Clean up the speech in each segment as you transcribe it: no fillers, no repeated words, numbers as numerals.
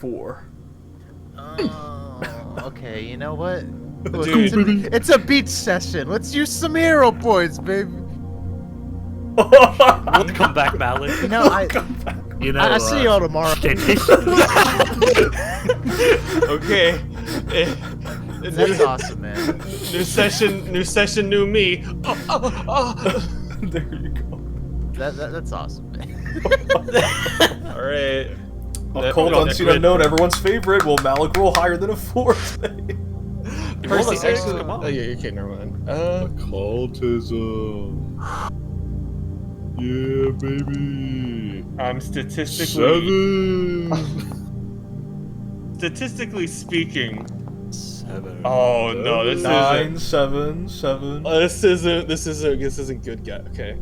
4. Oh, okay, you know what? Look, Dude. it's a beach session. Let's use some hero points, baby. Welcome back, Malik. You know, I see y'all tomorrow. Okay. That's awesome, man. New session, new me. There you go. That's awesome, man. All right. Occult Unseen Unknown, everyone's favorite. Will Malik roll higher than a 4 today? Percy, Well, actually, come on. oh yeah, okay, never mind. Occultism. Yeah, baby. Statistically speaking. 7. Oh no, this 9, isn't. 7, 7. This isn't good, guy. Okay.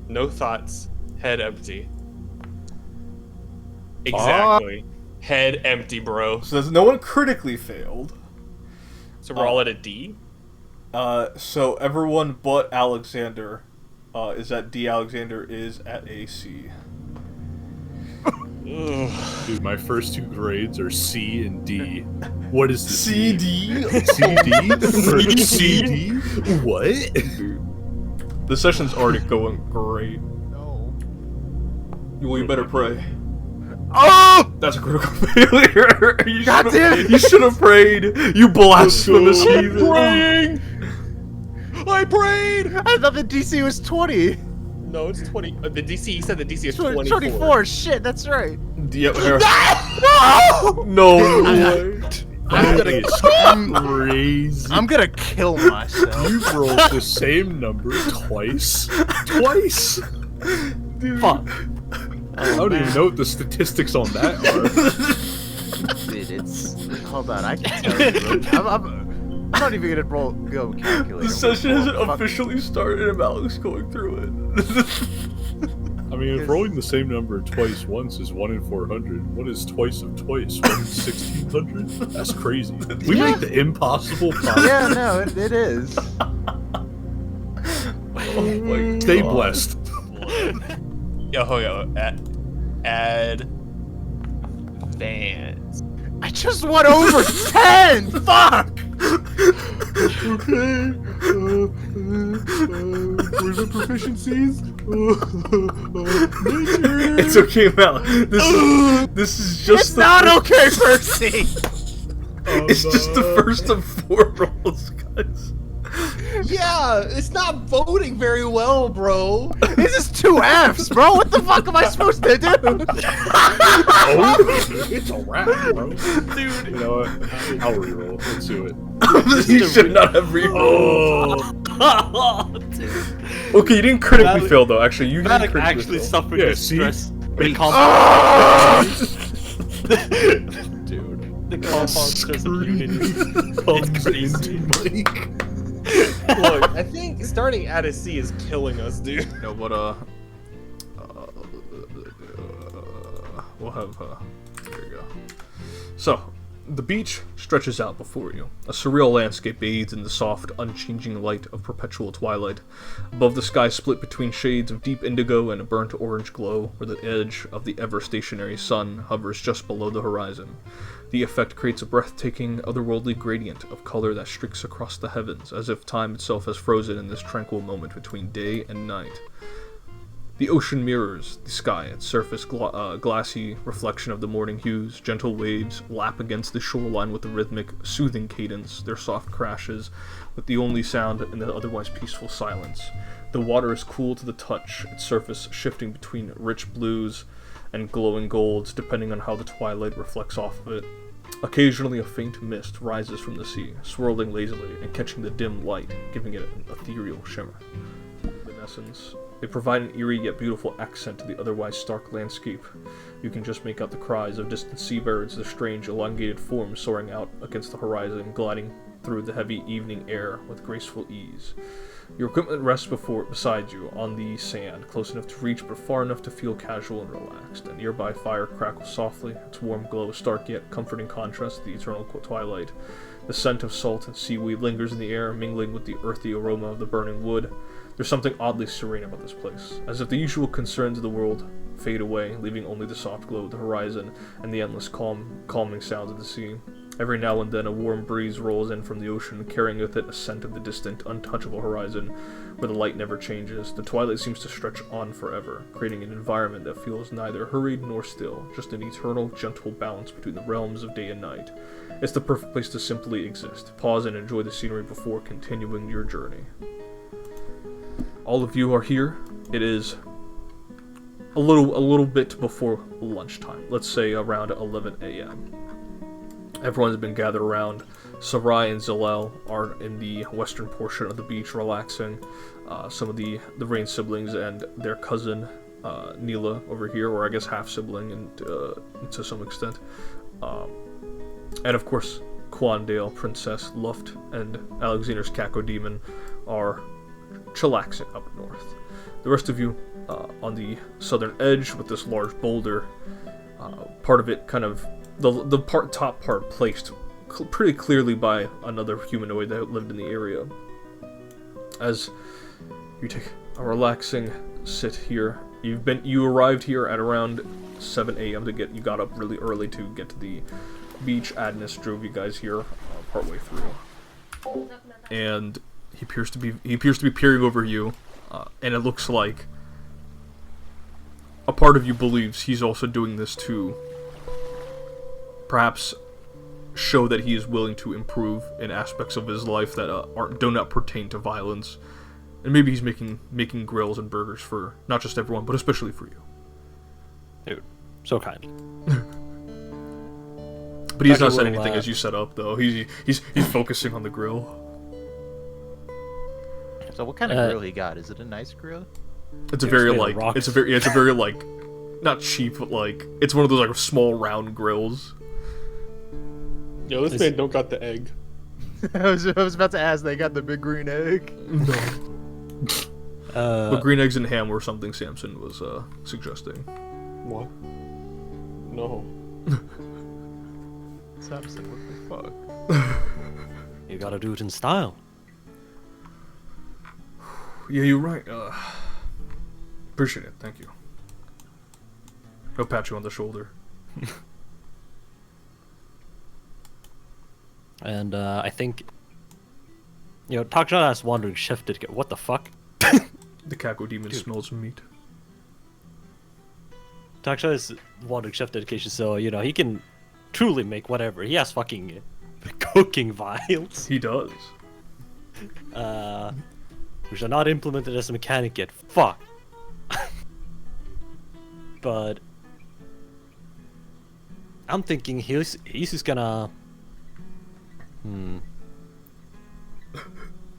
No thoughts. Head empty. Exactly. Head empty, bro. So there's no one critically failed. So we're all at a D? So everyone but Alexander is at D. Alexander is at a C. Dude, my first 2 grades are C and D. What is this? CD? CD? Or CD? What? Dude. The session's already going great. No. Well, you better pray. Oh! That's a critical failure. God damn it! You should have prayed. You blasphemous heathen. Praying! I prayed! I thought the DC was 20. No, it's 20. The DC, you said the DC is 24. 24. Shit, that's right. Yep. Here. No! No way. Crazy. I'm gonna kill myself. You rolled the same number twice. Twice. Dude. Fuck. I don't even know what the statistics on that are. Dude, it's... Hold on, I can tell you, bro. I'm not even gonna go calculate. The session hasn't officially started and Malik's going through it. I mean, if rolling the same number twice once is 1 in 400, what is twice of twice? 1 in 1600? That's crazy. We make the impossible possible. Yeah, no, it is. Oh my Stay God. blessed. Yo, add Vans. I just went over 10! Fuck! Okay. Where's the proficiencies? It's okay, Malik. This is just It's not okay, Percy! It's just the first of 4 rolls, guys. Yeah, it's not voting very well, bro. This is 2 Fs, bro! What the fuck am I supposed to do? Oh, it's a wrap, bro. Dude. You know what? I'll reroll. Let's do it. You should not have rerolled. Oh, dude. Okay, you didn't critically fail though. Actually, you didn't Malik critically actually fail. suffered Yeah, the see? stress. The Base. Dude. The compound stress of unity. Comes into Mike. Look, I think starting at a C is killing us, dude. No, but we'll have there you go. So, the beach stretches out before you. A surreal landscape bathes in the soft, unchanging light of perpetual twilight. Above, the sky split between shades of deep indigo and a burnt orange glow, where the edge of the ever-stationary sun hovers just below the horizon. The effect creates a breathtaking, otherworldly gradient of color that streaks across the heavens, as if time itself has frozen in this tranquil moment between day and night. The ocean mirrors the sky, its surface glassy reflection of the morning hues. Gentle waves lap against the shoreline with a rhythmic, soothing cadence, their soft crashes with the only sound in the otherwise peaceful silence. The water is cool to the touch, its surface shifting between rich blues and glowing golds, depending on how the twilight reflects off of it. Occasionally a faint mist rises from the sea, swirling lazily and catching the dim light, giving it an ethereal shimmer. In essence, they provide an eerie yet beautiful accent to the otherwise stark landscape. You can just make out the cries of distant seabirds, their strange elongated forms soaring out against the horizon, gliding through the heavy evening air with graceful ease. Your equipment rests beside you on the sand, close enough to reach but far enough to feel casual and relaxed. A nearby fire crackles softly, its warm glow a stark yet comforting contrast to the eternal twilight. The scent of salt and seaweed lingers in the air, mingling with the earthy aroma of the burning wood. There's something oddly serene about this place, as if the usual concerns of the world fade away, leaving only the soft glow of the horizon and the endless calming sounds of the sea. Every now and then a warm breeze rolls in from the ocean, carrying with it a scent of the distant, untouchable horizon, where the light never changes. The twilight seems to stretch on forever, creating an environment that feels neither hurried nor still, just an eternal, gentle balance between the realms of day and night. It's the perfect place to simply exist, pause and enjoy the scenery before continuing your journey. All of you are here. It is a little bit before lunchtime, let's say around 11 a.m. Everyone's been gathered around. Sarai and Zalel are in the western portion of the beach relaxing. Some of the Rain siblings and their cousin Neela over here, or I guess half-sibling and to some extent. And of course, Quandale, Princess, Luft, and Alexander's Cacodemon are chillaxing up north. The rest of you on the southern edge with this large boulder, part of it kind of the top part placed pretty clearly by another humanoid that lived in the area. As you take a relaxing sit here, you arrived here at around 7 a.m. you got up really early to get to the beach. Adnus drove you guys here partway through, and he appears to be peering over you, and it looks like a part of you believes he's also doing this to perhaps show that he is willing to improve in aspects of his life that do not pertain to violence, and maybe he's making grills and burgers for not just everyone, but especially for you. Dude, so kind. But he's not said anything as you set up, though. He's focusing on the grill. So what kind of grill he got? Is it a nice grill? It's a very not cheap, but it's one of those small round grills. Yo, this man don't got the egg. I was about to ask, they got the big green egg? No. But green eggs and ham were something Samson was suggesting. What? No. Samson, what the fuck? You gotta do it in style. Yeah, you're right. Appreciate it. Thank you. I'll pat you on the shoulder. And I think, Takshana has wandering shifted. What the fuck? The Cacodemon smells meat. Takshana is wandering chef dedication, so he can truly make whatever. He has fucking cooking vials. He does. Which are not implemented as a mechanic yet. Fuck. But I'm thinking he's just gonna.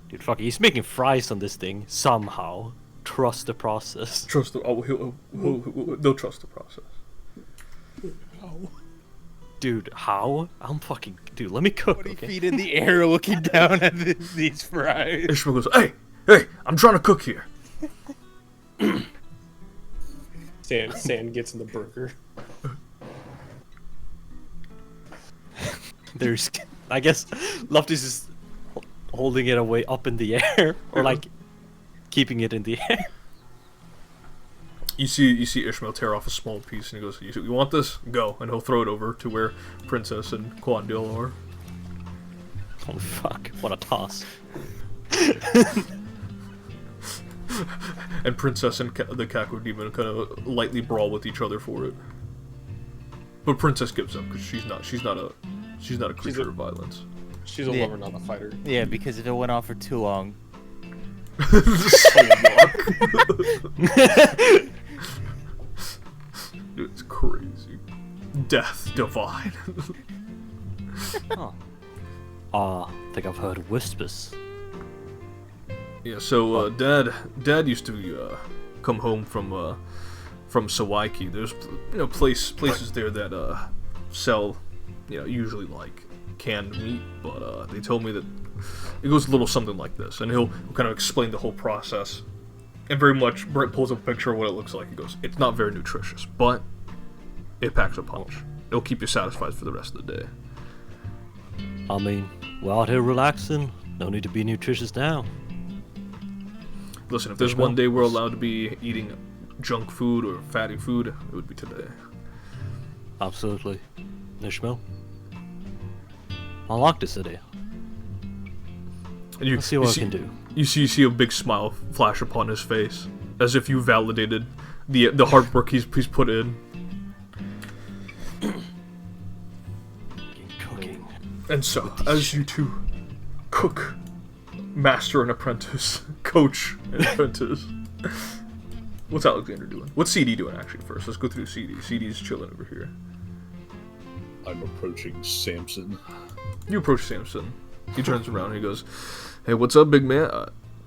Dude, fuck, he's making fries on this thing somehow. Trust the process. They'll trust the process. Dude, how? Dude, let me cook. 20 okay? feet in the air looking down at these fries. Ishmael goes, hey, I'm trying to cook here. Sand gets in the burger. There's, I guess, Lofty's is holding it away up in the air, or keeping it in the air. You see Ishmael tear off a small piece, and he goes, "You want this? Go!" And he'll throw it over to where Princess and Quandale are. Oh fuck! What a toss! And Princess and the Cacodemon kind of lightly brawl with each other for it. But Princess gives up because she's not a creature of violence. She's a lover, not a fighter. Yeah, because if it went on for too long. Dude, it's crazy. Death divine. I think I've heard whispers. Yeah, so Dad used to come home from Sawaiki. There's places there that sell usually canned meat, but they told me that it goes a little something like this, and he'll kind of explain the whole process. And very much, Brent pulls up a picture of what it looks like. He goes, "It's not very nutritious, but it packs a punch. It'll keep you satisfied for the rest of the day." I mean, we're out here relaxing. No need to be nutritious now. Listen, if there's one day we're allowed to be eating junk food or fatty food, it would be today. Absolutely. Ishmael. Unlock the city. And Let's see what I can do. You see a big smile flash upon his face, as if you validated the hard work he's put in. Cooking. And so, as you two cook, master and apprentice, coach and apprentice, what's Alexander doing? What's CD doing actually first? Let's go through CD. CD's chilling over here. I'm approaching Samson. You approach Samson. He turns around and he goes, "Hey, what's up, big man?"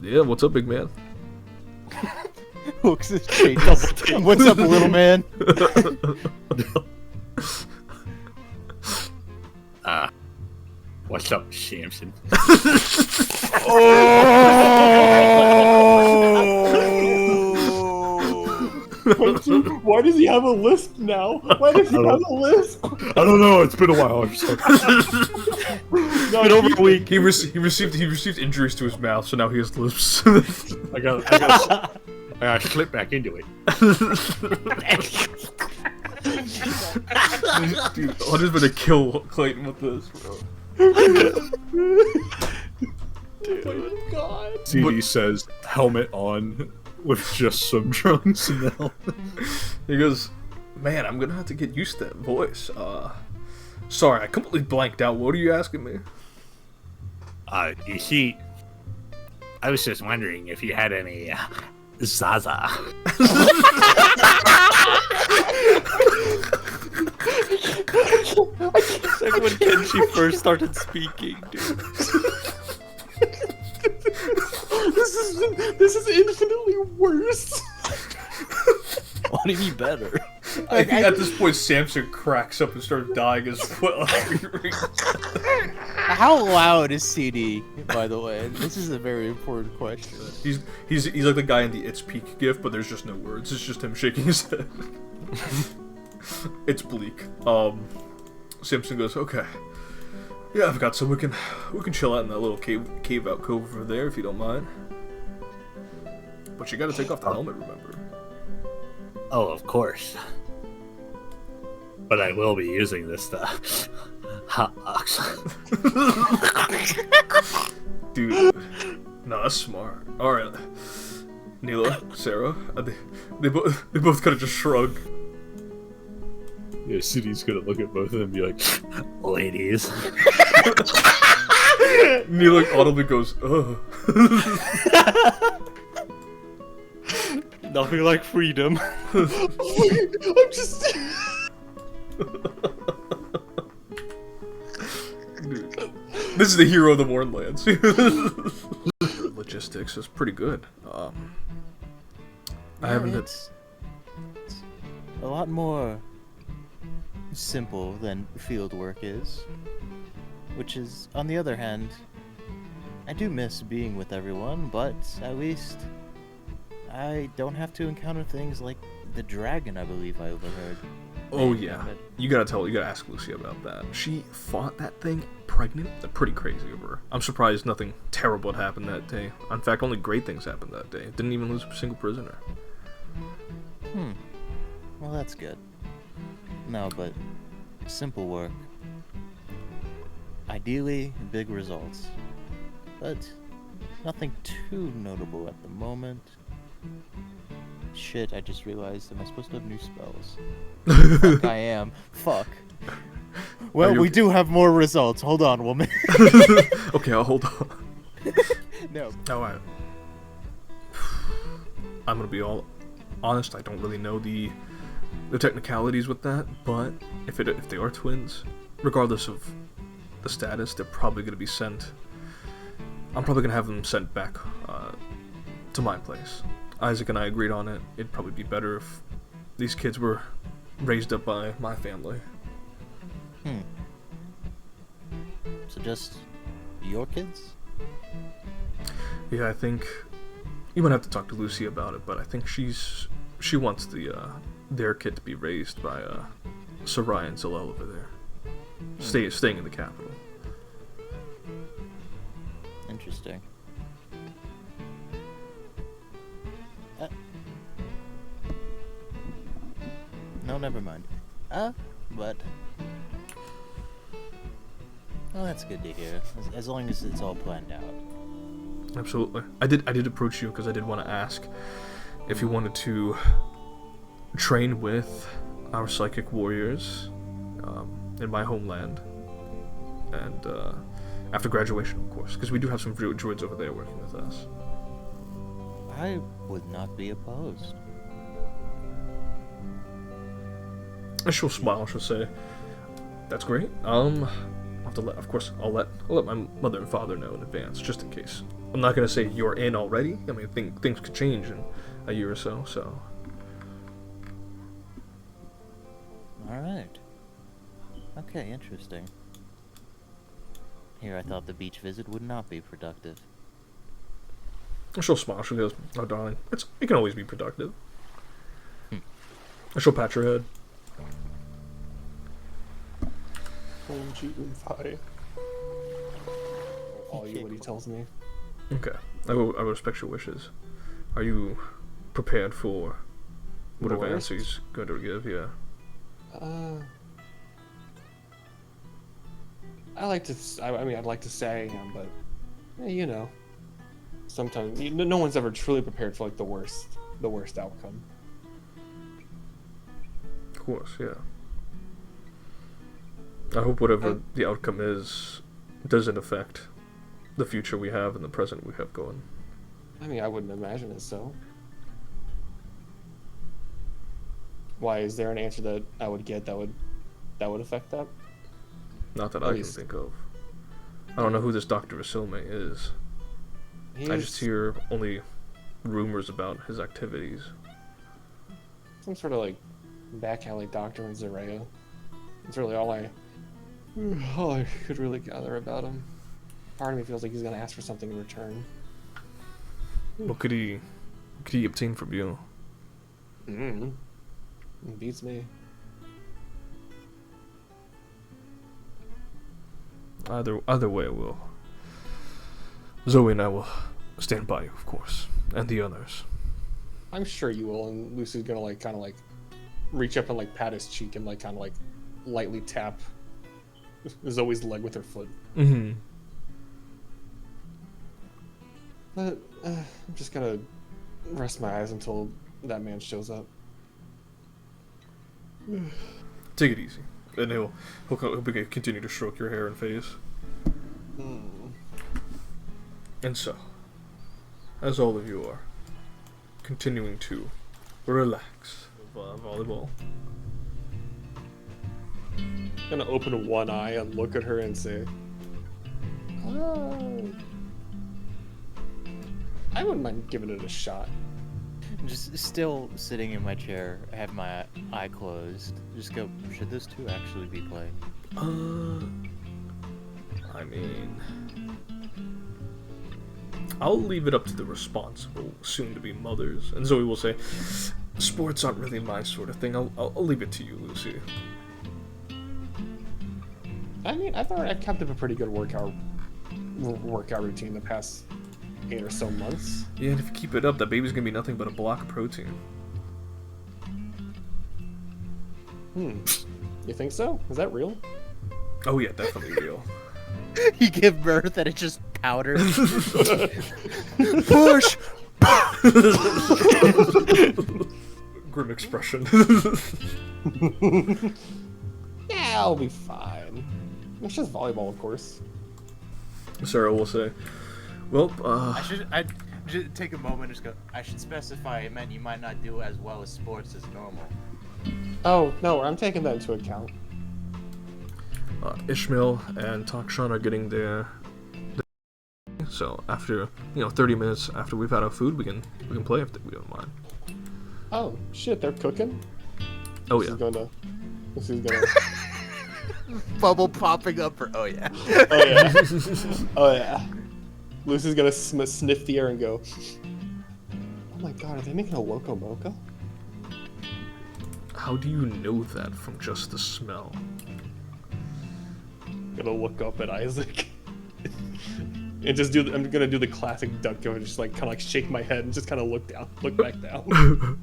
Yeah, what's up, big man? Hooks his chains. What's up, little man? What's up, Samson? Why does he have a lisp now? Why does he have a lisp? I don't know. It's been a while. I'm sorry. Been over a week. He received injuries to his mouth, so now he has lisps. I got to slip back into it. Dude, Hunter's gonna kill Clayton with this, bro. Oh my god. CD says, helmet on, with just some drums and the helmet. He goes, "Man, I'm gonna have to get used to that voice. Sorry, I completely blanked out. What are you asking me?" You see, I was just wondering if you had any Zaza. It's like when Kenshi first started speaking, dude. This is infinitely worse. What do you mean better? I think at this point, Samson cracks up and starts dying as well. How loud is CD, by the way? This is a very important question. He's like the guy in the It's Peak gif, but there's just no words. It's just him shaking his head. It's bleak. Samson goes, "Okay. Yeah, I've got some. We can chill out in that little cave out cove over there if you don't mind. But you gotta take off the helmet, remember." Oh, of course. But I will be using this hot box. Dude, no, that's smart. All right, Neela, Sarah, they both kind of just shrug. Yeah, CD's gonna look at both of them and be like, Ladies. Neela audibly goes, "Ugh." Nothing like freedom. I'm just. Dude, this is the hero of the Warnlands. Logistics is pretty good. I haven't. It's a lot more simple than field work is. Which is, on the other hand, I do miss being with everyone, but at least I don't have to encounter things like the dragon I believe I overheard. Oh yeah, you gotta ask Lucy about that. She fought that thing pregnant. That's pretty crazy of her. I'm surprised nothing terrible had happened that day. In fact, only great things happened that day. Didn't even lose a single prisoner. Well, that's good. No, but simple work. Ideally, big results. But nothing too notable at the moment. Shit, I just realized, am I supposed to have new spells? Fuck, I am. Fuck. Well, we do have more results. Hold on, woman. Okay, I'll hold on. No. Alright. I'm gonna be all honest, I don't really know the technicalities with that, but if they are twins, regardless of the status, they're probably gonna be sent. I'm probably gonna have them sent back to my place. Isaac and I agreed on it. It'd probably be better if these kids were raised up by my family. So just your kids? Yeah, I think you might have to talk to Lucy about it, but I think she wants their kid to be raised by Sarai and Zalel over there, staying in the capital. no, never mind. But well, that's good to hear. As long as it's all planned out. Absolutely. I did approach you because I did want to ask if you wanted to train with our psychic warriors in my homeland, and after graduation, of course, because we do have some druids over there working with us. I would not be opposed. And she'll smile. She'll say, "That's great. I'll have to let. Of course, I'll let my mother and father know in advance, just in case. I'm not gonna say you're in already. I mean, things could change in a year or so. So, All right. Okay, interesting. Here, I thought the beach visit would not be productive. and she'll smile. She goes, "Oh, darling, it can always be productive." And she'll pat your head. I'll you what he tells me. Okay, I will respect your wishes. Are you prepared for whatever Worst? answer he's going to give? Yeah. I'd like to say I am, but you know, sometimes no one's ever truly prepared for like the worst outcome. Of course, yeah. I hope whatever the outcome is doesn't affect the future we have and the present we have going. I mean, I wouldn't imagine it so. Why is there an answer that I would get that would affect that? Not that At I can least- think of. I don't know who this Dr. Vasilme is. I just hear only rumors about his activities. some sort of like back alley doctor in Zarea. It's really all I could really gather about him. Part of me feels like he's gonna ask for something in return. What could he obtain from you? It beats me. Either way, Zoe and I will stand by you, of course, and the others. I'm sure you will, and Lucy's gonna like kind of like reach up and like pat his cheek and like kind of like lightly tap Zoe's leg with her foot. Mm-hmm. But I'm just gonna rest my eyes until that man shows up. Take it easy, and he'll continue to stroke your hair and face. And so, as all of you are continuing to relax with volleyball, I'm gonna open one eye and look at her and say, I wouldn't mind giving it a shot. Just still sitting in my chair, I have my eye closed. Just go, should those two actually be playing? I mean, I'll leave it up to the responsible, soon-to-be mothers. And Zoe will say, sports aren't really my sort of thing. I'll leave it to you, Lucy. I mean, I thought I've kept up a pretty good workout routine the past 8 or so months. Yeah, and if you keep it up, that baby's gonna be nothing but a block of protein. You think so? Is that real? Oh yeah, definitely real. You give birth and it's just powder. Push! Grim expression. Yeah, I'll be fine. It's just volleyball, of course. Sarah will say, well, I should take a moment and just go, I should specify it meant you might not do as well as sports as normal. Oh, no, I'm taking that into account. Ishmael and Takshan are getting their so after 30 minutes after we've had our food, we can play if we don't mind. Oh, shit, they're cooking? Oh This yeah. is gonna... Bubble popping up for, oh yeah. Oh, yeah. Oh, yeah. Lucy's gonna sniff the air and go, oh my god, are they making a Loco Mocha? How do you know that from just the smell? Gonna look up at Isaac. And just I'm gonna do the classic duck go and just like kind of like shake my head and just kind of look back down.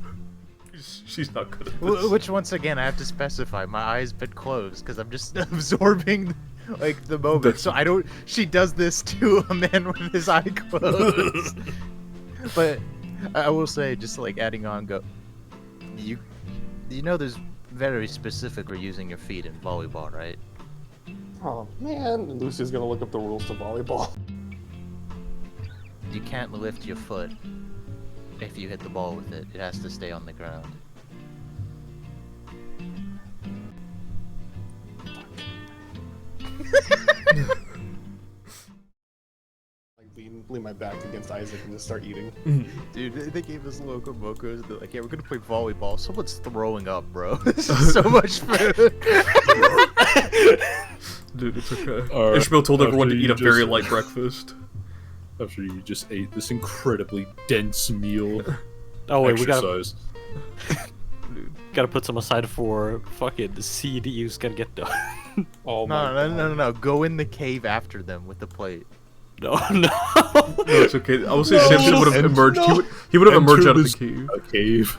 She's not good at this. Which, once again, I have to specify. My eyes been closed because I'm just absorbing, like, the moment. So I don't. She does this to a man with his eye closed. But I will say, just like adding on, you know, there's very specific for using your feet in volleyball, right? Oh man, and Lucy's gonna look up the rules to volleyball. You can't lift your foot if you hit the ball with it. It has to stay on the ground. Like lean my back against Isaac and just start eating. Dude, they gave us Loco Mocos. They're like, yeah, we're gonna play volleyball. Someone's throwing up, bro. This is so much food. Dude, it's okay. Ishmael told everyone to eat a very light breakfast. After you just ate this incredibly dense meal. Oh wait, exercise. gotta put some aside for fucking the CDU's gotta get done. Oh my God. No. Go in the cave after them with the plate. No. No, it's okay. I will say Samson would have emerged. He would have emerged out of the cave. A cave.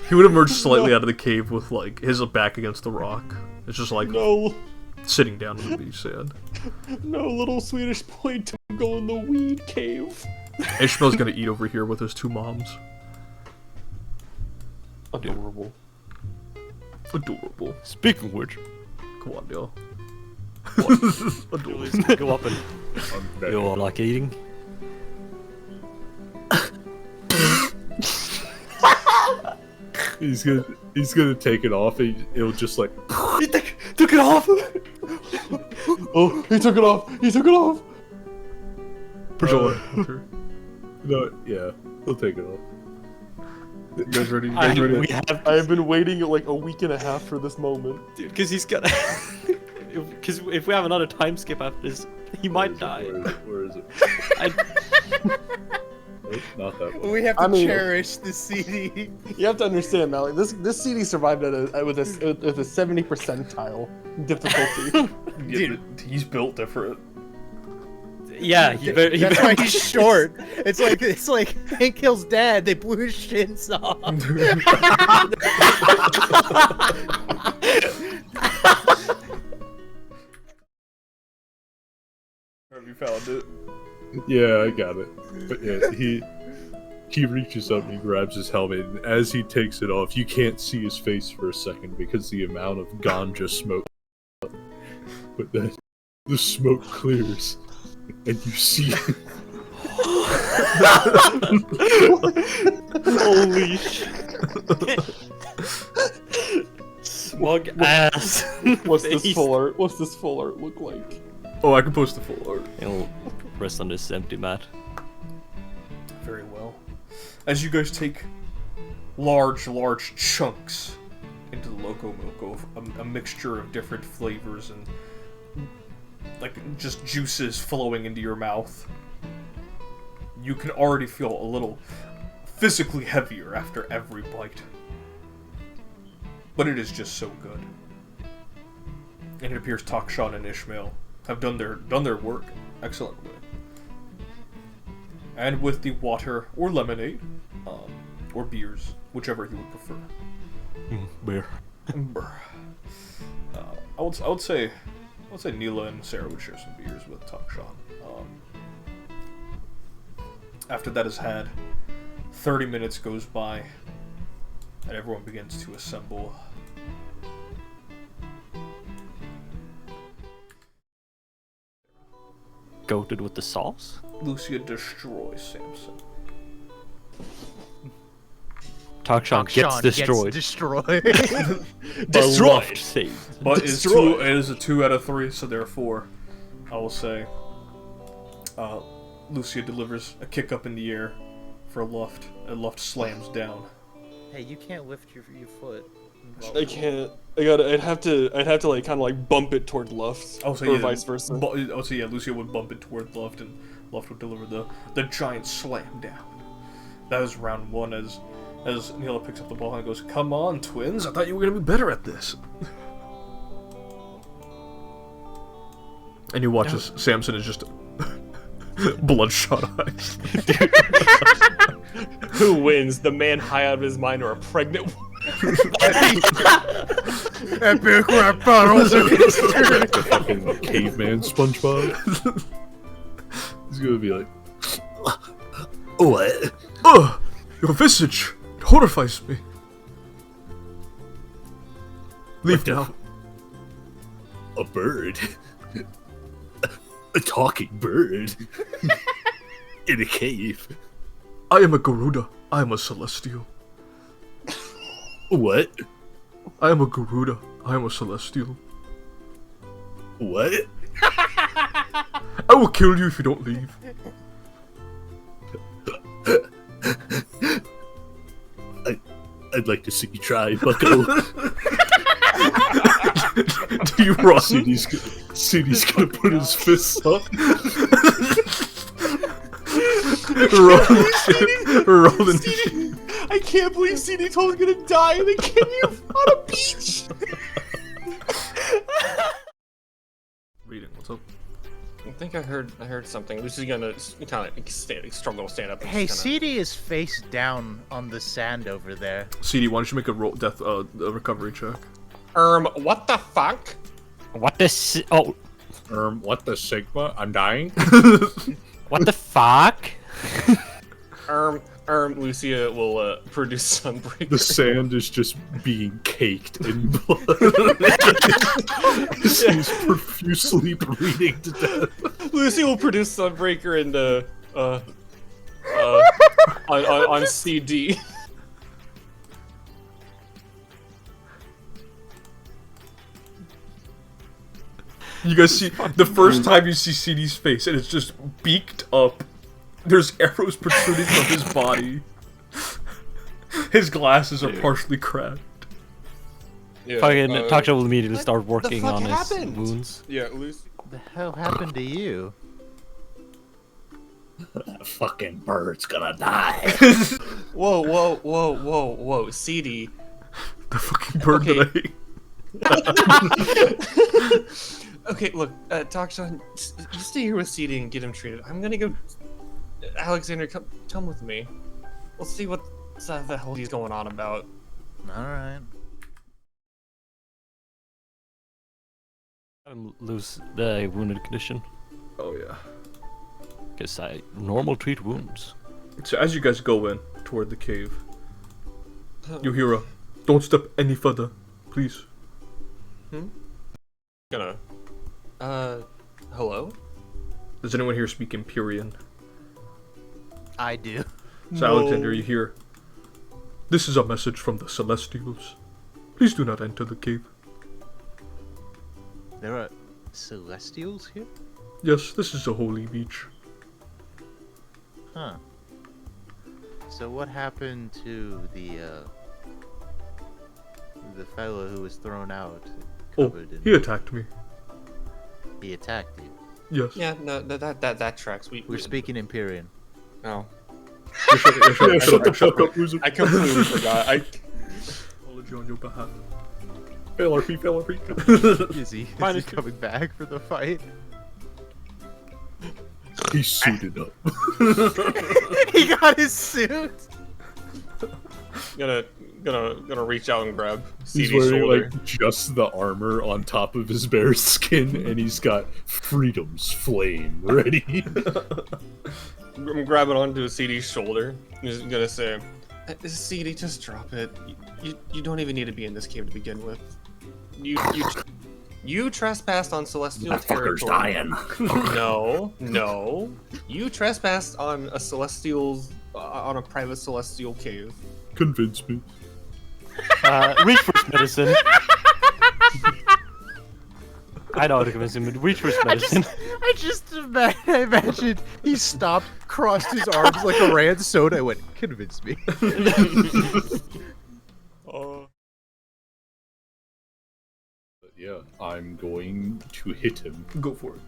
He would have emerged slightly out of the cave with like his back against the rock. It's just like sitting down on the beach sand. No, little Swedish boy to go in the weed cave. Ishmael's gonna eat over here with his two moms. Adorable. Adorable. Speaking of which, Come on, y'all. Adorable. Go up and you all like eating. He's gonna take it off. It'll just like. He took it off. Oh, he took it off. He took it off. No, yeah, he'll take it off. You guys ready? You guys ready? I have been waiting like a week and a half for this moment. Dude, because he's got. Because if we have another time skip after this, he might die. Where is it? Nope, not that one. We have to cherish the CD. You have to understand, Malik. This CD survived with a 70 percentile difficulty. Dude, he's built different. Yeah, that's why he's short. It's like Hank Hill's dad. They blew his shins off. Have you found it? Yeah, I got it. But yeah, he reaches up and he grabs his helmet, and as he takes it off, you can't see his face for a second because the amount of ganja smoke. But then the smoke clears, and you see. Holy shit. Smug ass. What's this full art? What's this full art look like? Oh, I can post the full art. It'll rest on this empty mat. Very well. As you guys take large chunks into the Loco Moco, a mixture of different flavors and like just juices flowing into your mouth, you can already feel a little physically heavier after every bite. But it is just so good. And it appears Takshan and Ishmael have done their work excellently. And with the water or lemonade, or beers, whichever you would prefer. Beer. I would say Neela and Sarah would share some beers with Takshan. After that is had, 30 minutes goes by, and everyone begins to assemble. Goated with the sauce? Lucia destroys Samson. Takshan gets destroyed. Destroyed. But it is a 2 out of 3, so therefore, I will say, Lucia delivers a kick up in the air for Luft, and Luft slams down. Hey, you can't lift your foot. I can't. I'd have to like kind of like bump it toward Luft, or vice versa. Lucia would bump it toward Luft, and Luft would deliver the giant slam down. That is round 1 as Neela picks up the ball and goes, "Come on, twins! I thought you were gonna be better at this." And you watch as Samson is just bloodshot eyes. Who wins? The man high out of his mind or a pregnant woman? Epic rap battles. The fucking caveman SpongeBob. He's gonna be like, What? Ugh! Your visage horrifies me. Leave now. a bird. A talking bird. In a cave. I am a Garuda. I am a Celestial. What? I am a Garuda. I am a Celestial. What? I will kill you if you don't leave. I'd like to see you try, Bucko. Do you run? CD's gonna put his fists up. Rolling. I can't believe CD Toll's gonna die in a cave on a beach. Reading. What's up? I think I heard something. This is gonna kind of struggle to stand up. And Hey, just kinda... CD is face down on the sand over there. CD, why don't you make a a recovery check? What the fuck? What the oh, What the Sigma? I'm dying? what the fuck? Lucia will produce Sunbreaker. The sand is just being caked in blood. He's profusely bleeding to death. Lucia will produce Sunbreaker and on CD. You guys see the first time you see CD's face, and it's just beaked up. There's arrows protruding from his body. His glasses are partially cracked. Yeah, Fucking Taksha will immediately start working fuck on his happened? wounds. Yeah, Lucia. What the hell happened to you? That fucking bird's gonna die. Whoa, CD. The fucking bird Okay. that I hate. Okay, look, Taksha, you stay here with CD and get him treated. I'm gonna go. Alexander, come with me. We'll see what the hell he's going on about. Alright. Lose the wounded condition. Oh yeah. Because I normal treat wounds. So as you guys go in toward the cave, you hear a, "Don't step any further, please." Gonna. Hello? Does anyone here speak Empyrean? I do. So Alexander, you hear, "This is a message from the Celestials. Please do not enter the cave." There are celestials here? Yes, this is a holy beach. Huh. So what happened to the fellow who was thrown out? Oh, Covered in... he attacked me. He attacked you. Yes. Yeah, no, that tracks. We're speaking Empyrean. No. Shut the fuck up, loser. I completely forgot. Apology on your behalf. Fail RP. Is he Mine is coming back for the fight? He's suited up. He got his suit! Gonna reach out and grab He's CD's wearing shoulder. like just the armor on top of his bare skin, and he's got Freedom's flame ready. I'm grabbing onto CD's shoulder. I'm just gonna say, CD, just drop it. You don't even need to be in this cave to begin with. You trespassed on celestial That fucker's territory. dying. No. You trespassed on a celestial's on a private celestial cave. Convince me. Reach first medicine. I know how to convince him. Reach first medicine. I just imagined he stopped, crossed his arms like a ran soda, and went, "Convince me." But yeah, I'm going to hit him. Go for it.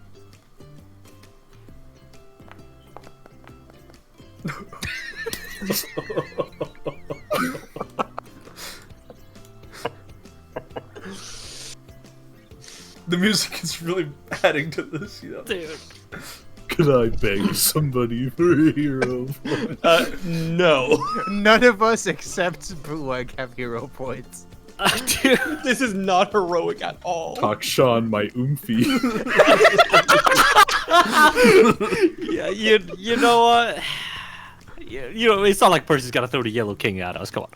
The music is really adding to this, you know. Dude. Can I beg somebody for a hero point? No. None of us except Bootleg have hero points. Dude, This is not heroic at all. Takshan, my oomphy. yeah, you know what? You know, it's not like Percy's gotta throw the Yellow King at us. Come on,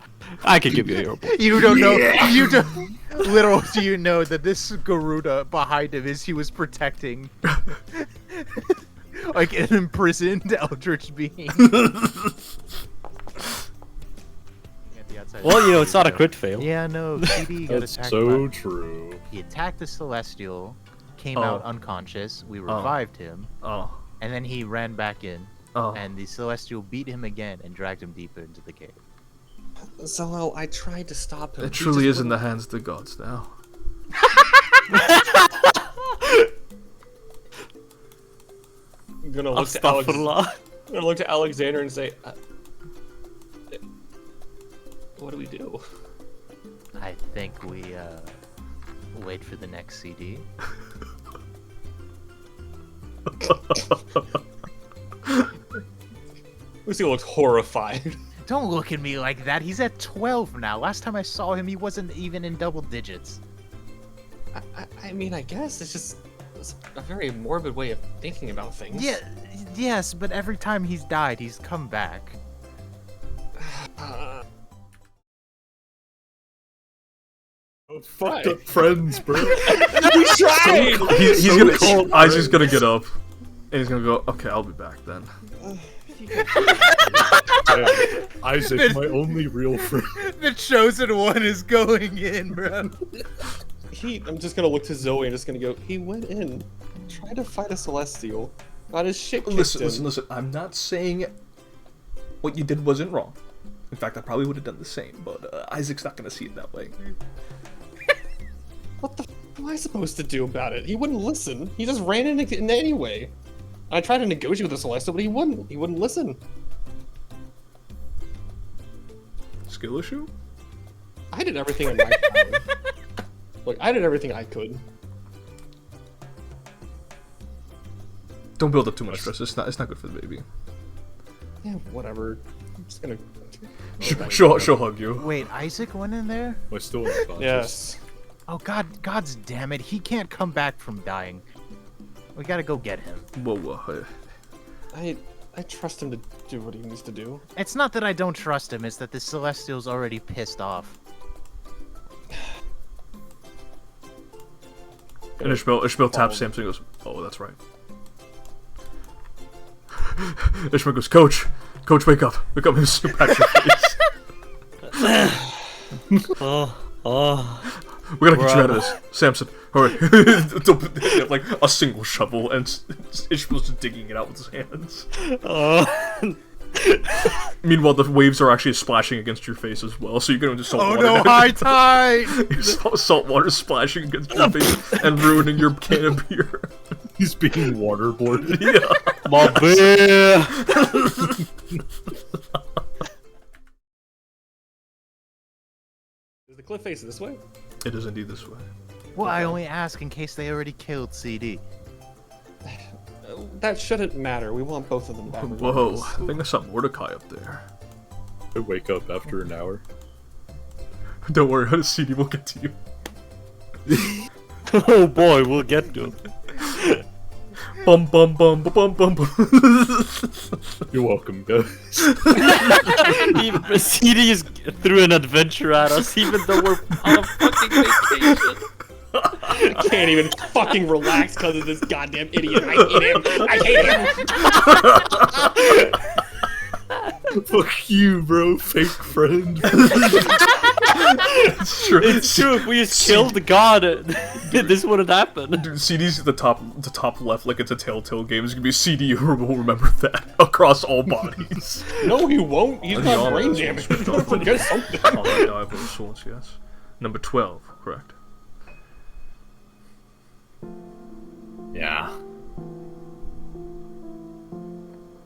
I could give you a hero point. You don't know. You don't. Little do you know that this Garuda behind him is he was protecting, like an imprisoned eldritch being. Well, you know, it's not a crit fail. Yeah, no. CD got That's attacked. so by... true. He attacked the Celestial, came Oh. out unconscious. We revived him, Oh. and then he ran back in. Oh. And the Celestial beat him again and dragged him deeper into the cave. Zolo, I tried to stop him. It He truly just is in the wouldn't- hands of the gods now. I'm gonna look to Alex. Astaghfirullah. I'm gonna look to Alexander and say, "What do we do?" I think we wait for the next CD. Lucy looks horrified. Don't look at me like that. He's at 12 now. Last time I saw him, he wasn't even in double digits. I mean, I guess it's a very morbid way of thinking about things. Yeah, yes, but every time he's died, he's come back. Uh, Fucked up friends, bro. we tried. He's So gonna. called Isaac's friends. gonna get up, and he's gonna go. Okay, I'll be back then. Yeah. Isaac, my only real friend. The chosen one is going in, bro. I'm just gonna look to Zoe and just gonna go. He went in, tried to fight a celestial, got his shit kicked Listen, in. listen. I'm not saying what you did wasn't wrong. In fact, I probably would have done the same, but Isaac's not gonna see it that way. What the f am I supposed to do about it? He wouldn't listen. He just ran in anyway. I tried to negotiate with the celestial, but he wouldn't. He wouldn't listen. Skill issue? I did everything in my power. Look, I did everything I could. Don't build up too much stress. It's not good for the baby. Yeah, whatever. I'm just gonna. She'll hug you. Wait, Isaac went in there? Am I still unconscious? Yes. Oh God's damn it! He can't come back from dying. We gotta go get him. Whoa. I trust him to do what he needs to do. It's not that I don't trust him; it's that the Celestial's already pissed off. And Ishmael taps Samson and goes, "Oh, that's right." Ishmael goes, Coach, wake up, he's so pat your face. We gotta get you out of this, Samson. Hurry! Don't put like a single shovel, and Ishmael's just digging it out with his hands. Meanwhile, the waves are actually splashing against your face as well, so you're going to salt Oh water. no, high tide! Salt water splashing against your face and ruining your can of beer. He's being waterboarded. Yeah. My beer. Does the cliff face this way? It is indeed this way. Well, I only ask in case they already killed CD. That shouldn't matter. We want both of them back. Whoa, regardless. I think I saw Mordecai up there. I wake up after an hour. Don't worry, the CD will get to you. Oh boy, we'll get to him. Bum bum bum bum bum bum. You're welcome, guys. CD is threw an adventure at us, even though we're on a fucking vacation. I can't even fucking relax because of this goddamn idiot. I hate him. Fuck you, bro. Fake friend. It's true. It's true. If we just killed the god, this wouldn't happen. Dude, CD's at the top left, like it's a Telltale game. It's gonna be CD will remember that across all bodies. No, he won't. He's The got honor brain is damage. what's He's gonna forget something. Oh, they die of souls, yes. Number 12, correct. Yeah.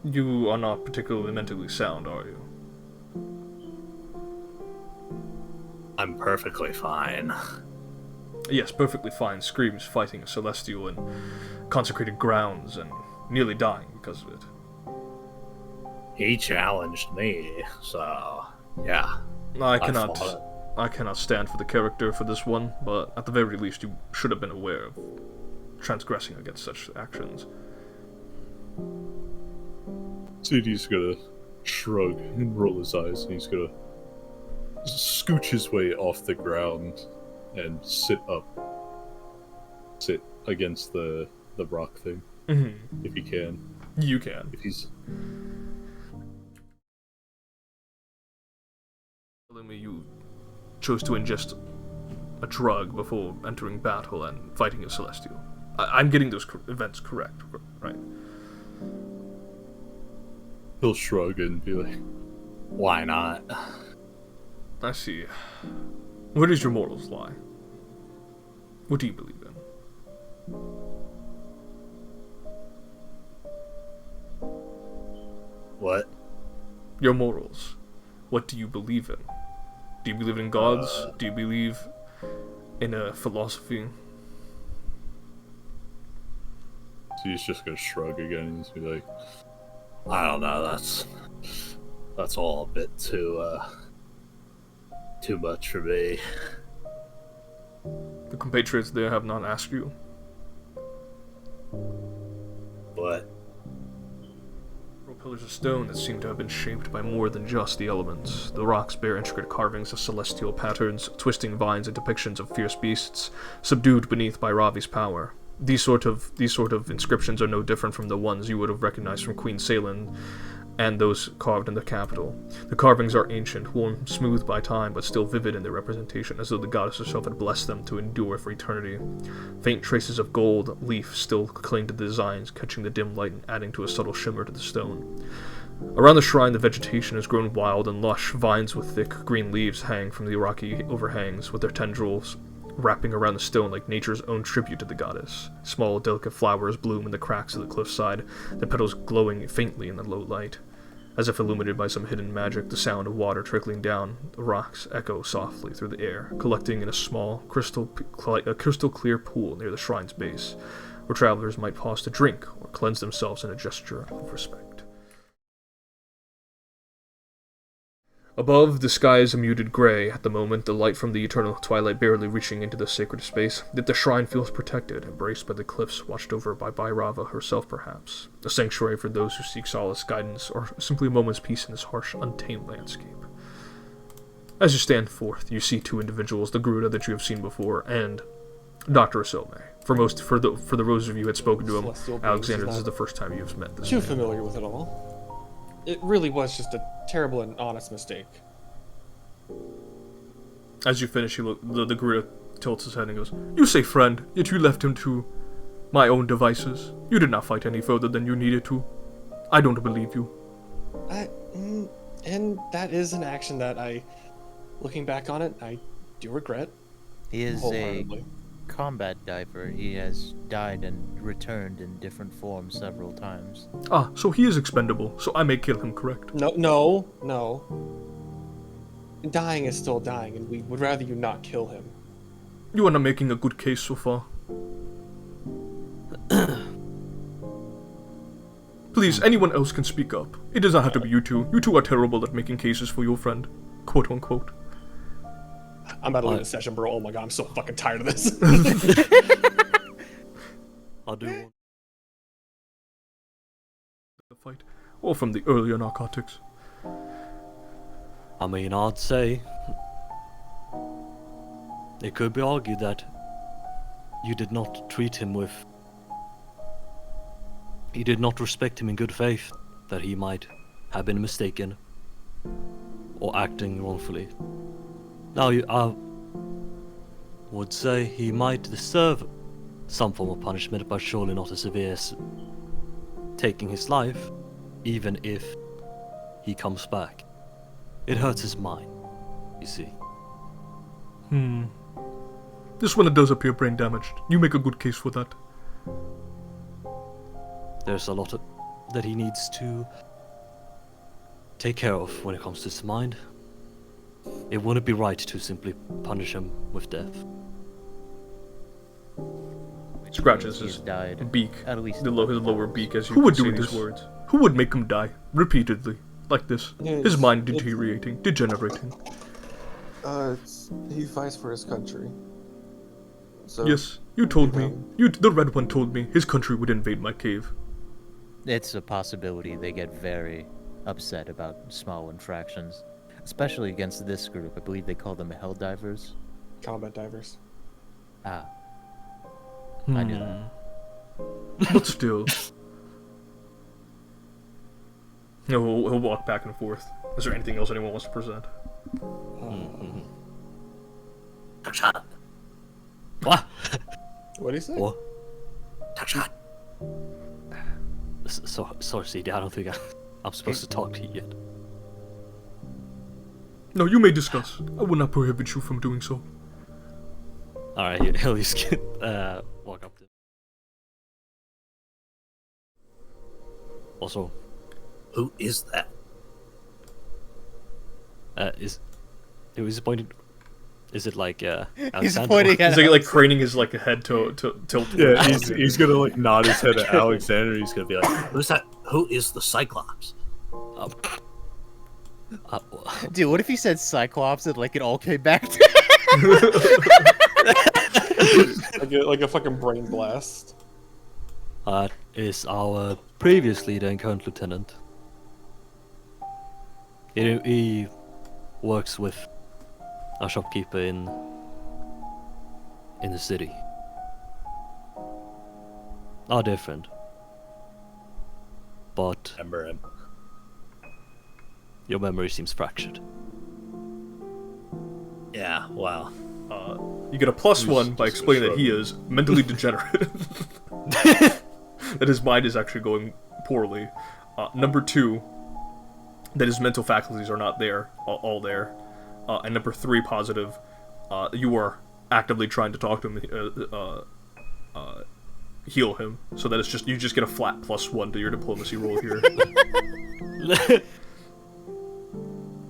You are not particularly mentally sound, are you? I'm perfectly fine. Yes, perfectly fine. Screams fighting a celestial in consecrated grounds and nearly dying because of it. He challenged me, so yeah. I fought I cannot stand for the character for this one, but at the very least you should have been aware of transgressing against such actions. CD's gonna shrug and roll his eyes, and he's gonna scooch his way off the ground and sit against the rock thing, if he can. You can. If he's Telling me you chose to ingest a drug before entering battle and fighting a Celestial. I'm getting those events correct, right? he'll shrug and be like, Why not? I see. Where does your morals lie? What do you believe in? What? Your morals. What do you believe in? Do you believe in gods? Do you believe in a philosophy? so he's just gonna shrug again and he's gonna be like, I don't know. That's all a bit too much for me. The compatriots there have not asked you. What? Pillars of stone that seem to have been shaped by more than just the elements. The rocks bear intricate carvings of celestial patterns, twisting vines and depictions of fierce beasts, subdued beneath by Ravi's power. These sort of inscriptions are no different from the ones you would have recognized from Queen Salen and those carved in the capital. The carvings are ancient, worn smooth by time, but still vivid in their representation, as though the goddess herself had blessed them to endure for eternity. Faint traces of gold leaf still cling to the designs, catching the dim light and adding to a subtle shimmer to the stone. Around the shrine, the vegetation has grown wild and lush. Vines with thick green leaves hang from the rocky overhangs, with their tendrils wrapping around the stone like nature's own tribute to the goddess. Small, delicate flowers bloom in the cracks of the cliffside, their petals glowing faintly in the low light. As if illuminated by some hidden magic, the sound of water trickling down the rocks echo softly through the air, collecting in a small, crystal clear pool near the shrine's base, where travelers might pause to drink or cleanse themselves in a gesture of respect. Above, the sky is a muted gray at the moment, the light from the eternal twilight barely reaching into the sacred space. Yet the shrine feels protected, embraced by the cliffs, watched over by Bhairava herself perhaps. A sanctuary for those who seek solace, guidance, or simply a moment's peace in this harsh, untamed landscape. As you stand forth, you see two individuals, the Garuda that you have seen before, and Dr. Asome. For the those of you who had spoken to him, Celestial beings, Alexander, this is is the first time you've met this Too man. familiar with it all. It really was just a terrible and honest mistake. As you finish, the Garuda tilts his head and goes, "You say friend, yet you left him to my own devices. You did not fight any further than you needed to. I don't believe you." And that is an action that looking back on it, I do regret. He is a Wholeheartedly. combat diver. He has died and returned in different forms several times. Ah, so he is expendable, so I may kill him, correct? No. Dying is still dying, and we would rather you not kill him. You are not making a good case so far. Please, anyone else can speak up. It does not have to be you two. You two are terrible at making cases for your friend. Quote unquote. I'm about to leave the session, bro. Oh my god, I'm so fucking tired of this. I do want The fight. Or from the earlier narcotics. I mean, I'd say it could be argued that you did not treat him with. You did not respect him in good faith, that he might have been mistaken or acting wrongfully. Now, I would say he might deserve some form of punishment, but surely not as severe as taking his life, even if he comes back. It hurts his mind, you see. This one does appear brain damaged. You make a good case for that. There's a lot that he needs to take care of when it comes to his mind. It wouldn't be right to simply punish him with death. Scratches He's his died beak, at least his lower beak as you Who would say do these this? words. Who would make him die repeatedly like this? Yeah, His it's- mind it's- deteriorating, degenerating. He fights for his country. So Yes, you told me. um, The red one told me his country would invade my cave. It's a possibility. They get very upset about small infractions, especially against this group. I believe they call them hell divers. combat divers. Ah, I knew that. But still. He'll walk back and forth. Is there anything else anyone wants to present? Tuckshot. What? What do you say? What? Tuckshot. Sorry, CD, I don't think I'm supposed to talk to you yet. No, you may discuss. I will not prohibit you from doing so. Alright, he'll just walk up to him. Also, Who is that? who is pointing? Is it like He's Alexander? pointing at He's like craning his like head to tilt. Yeah, he's gonna like nod his head at Alexander. He's gonna be like, Who's that? Who is the Cyclops? Uh, Dude, what if he said Cyclops and like it all came back to like a fucking brain blast. is our previous leader and current lieutenant. He works with a shopkeeper in the city. Our dear friend. But Remember him? your memory seems fractured. Yeah. Well. You get a +1 by just explaining that shrug. he is mentally degenerate. That his mind is actually going poorly. Number 2, that his mental faculties are not there, all there. And number 3, positive, you are actively trying to talk to him, heal him, so that it's just you just get a flat +1 to your diplomacy roll here.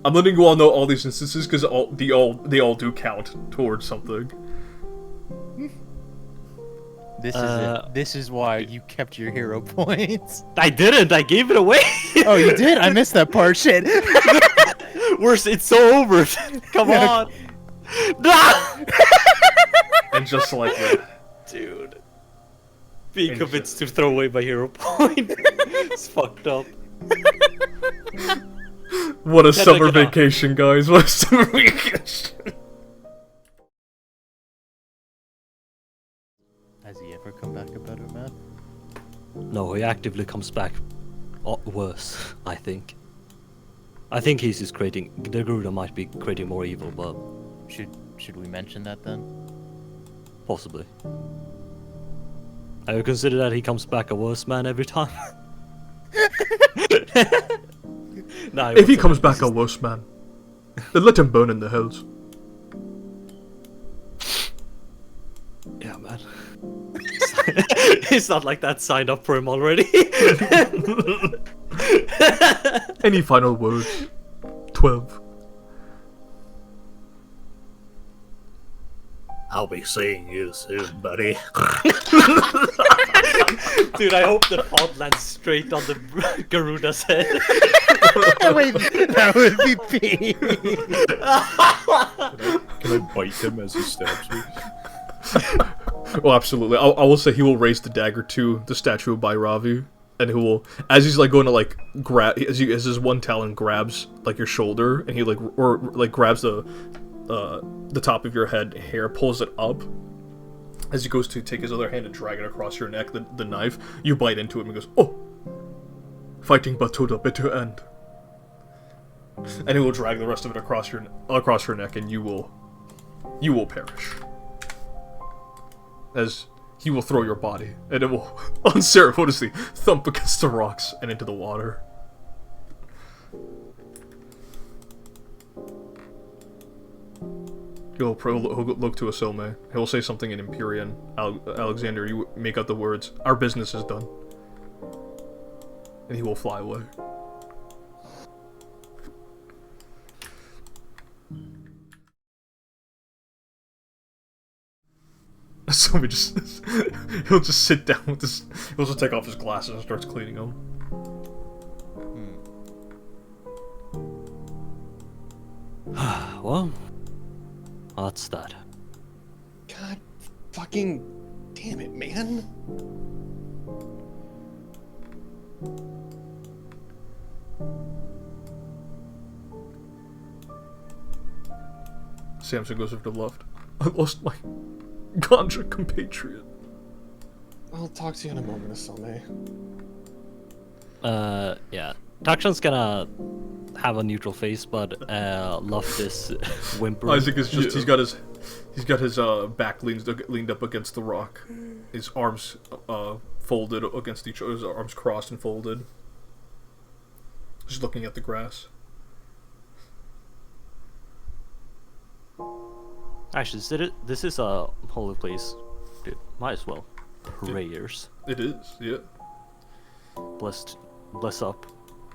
I'm letting you all know all these instances because they all do count towards something. This is it. This is why you kept your hero points. I didn't. I gave it away. Oh, you did? I missed that part. Shit. Worse, it's so over. Come on. No! And just like that. Dude. Being convinced to throw away my hero point. It's fucked up. What a summer look it up. vacation, guys. What a summer vacation. Has he ever come back a better man? No, he actively comes back worse, I think. I think he's just creating... The Garuda might be creating more evil, but Should we mention that then? possibly. I would consider that he comes back a worse man every time. Nah, If he wasn't. comes back a worse man, then let him burn in the hells. Yeah, man. It's not like that signed up for him already. Any final words? 12. I'll be seeing you soon, buddy. Dude, I hope the pod lands straight on the Garuda's head. Wait, that would be P. can I bite him as he stabs me? Well, absolutely. I will say he will raise the dagger to the statue of Bhairavi, and he will, as he's like going to like grab, as his one talon grabs like your shoulder, and he like grabs the top of your head hair, pulls it up. As he goes to take his other hand and drag it across your neck, the knife, you bite into it and he goes, "Oh, fighting but to the bitter end." And he will drag the rest of it across your neck, and you will perish. As he will throw your body, and it will unceremoniously thump against the rocks and into the water. He'll look to Asome. He'll say something in Empyrean. Alexander, you make out the words, "Our business is done." And he will fly away. Somebody just he'll just sit down with this. He'll just take off his glasses and starts cleaning them. Well, that's that. God fucking damn it, man. Samson goes over to the left. I lost my ganja compatriot. I'll talk to you in a moment, Nosce. Yeah. Takshan's gonna have a neutral face, but love this whimpering. Isaac is just, he's got his back leaned up against the rock. His arms folded against each other, his arms crossed and folded. Just looking at the grass. Actually, this is a holy place. Dude, might as well. Prayers. It is, yeah. Bless up.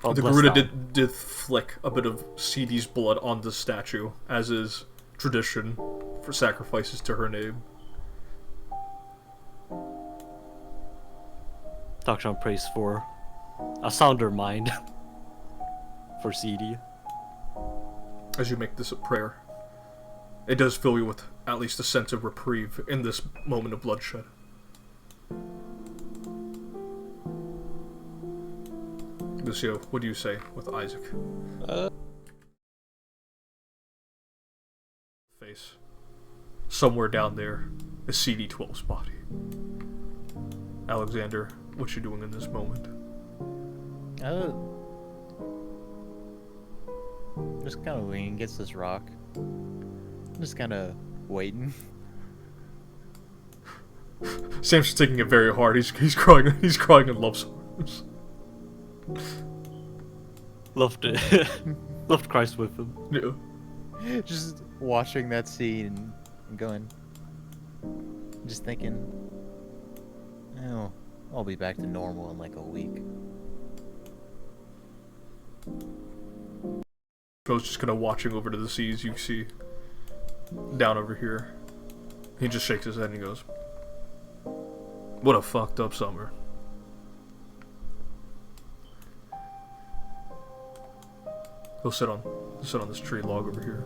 The bless Garuda down. did flick a bit of CD's blood on the statue, as is tradition for sacrifices to her name. Takshan prays for a sounder mind for CD. As you make this a prayer, it does fill you with at least a sense of reprieve in this moment of bloodshed. Lucio, what do you say with Isaac? Face. Somewhere down there is CD12's body. Alexander, what you doing in this moment? Just kind of leaning against this rock. Just kind of waiting. Sam's taking it very hard. He's crying in love songs. Loved it. Loved Christ with him. Yeah. Just watching that scene and going, just thinking, oh, I'll be back to normal in like a week. Bro's just kind of watching over to the seas you see down over here. He just shakes his head and he goes, "What a fucked up summer." He'll sit on this tree log over here.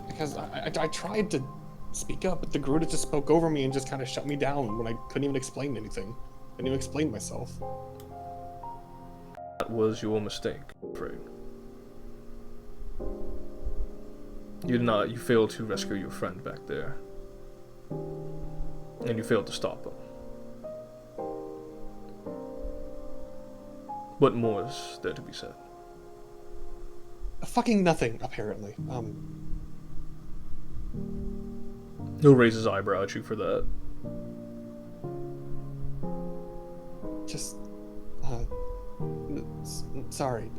Because I tried to speak up, but the Garuda just spoke over me and just kind of shut me down when I couldn't even explain anything. Couldn't even explain myself. That was your mistake, I'm afraid. You failed to rescue your friend back there. And you failed to stop him. What more is there to be said? Fucking nothing, apparently. He'll raise his eyebrow at you for that. Just, sorry,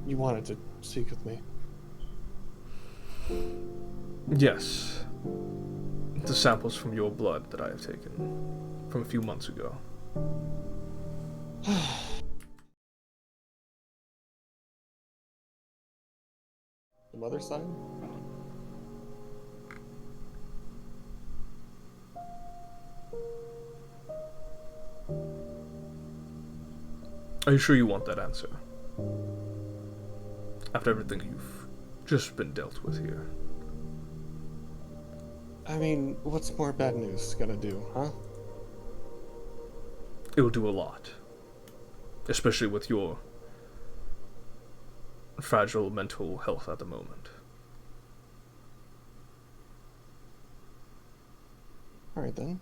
you wanted to speak with me. Yes. The samples from your blood that I have taken from a few months ago. The mother's side? Are you sure you want that answer? After everything you've just been dealt with here. I mean, what's more bad news gonna do, huh? It will do a lot. Especially with your fragile mental health at the moment. Alright then.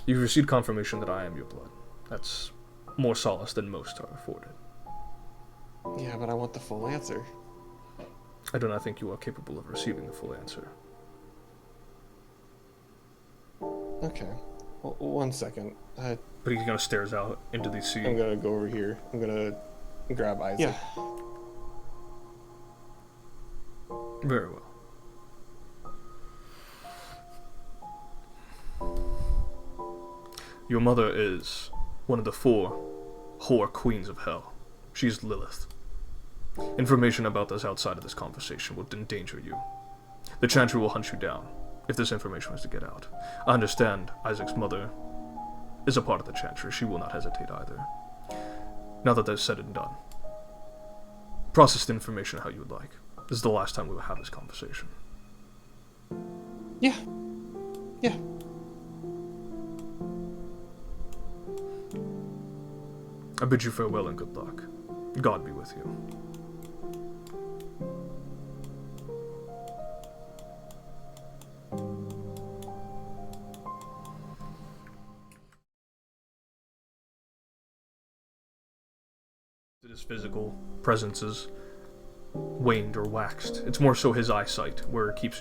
You've received confirmation that I am your blood. That's more solace than most are afforded. Yeah, but I want the full answer. I do not think you are capable of receiving the full answer. Okay. Well, one second. But he kind of stares out into the sea. I'm gonna go over here. I'm gonna grab Isaac. Yeah. Very well. Your mother is one of the 4 whore queens of hell. She's Lilith. Information about this outside of this conversation would endanger you. The Chantry will hunt you down if this information was to get out. I understand Isaac's mother is a part of the Chantry. She will not hesitate either. Now that that's said and done, process the information how you would like. This is the last time we will have this conversation. Yeah. Yeah. I bid you farewell and good luck. God be with you. His physical presences waned or waxed. It's more so his eyesight where it keeps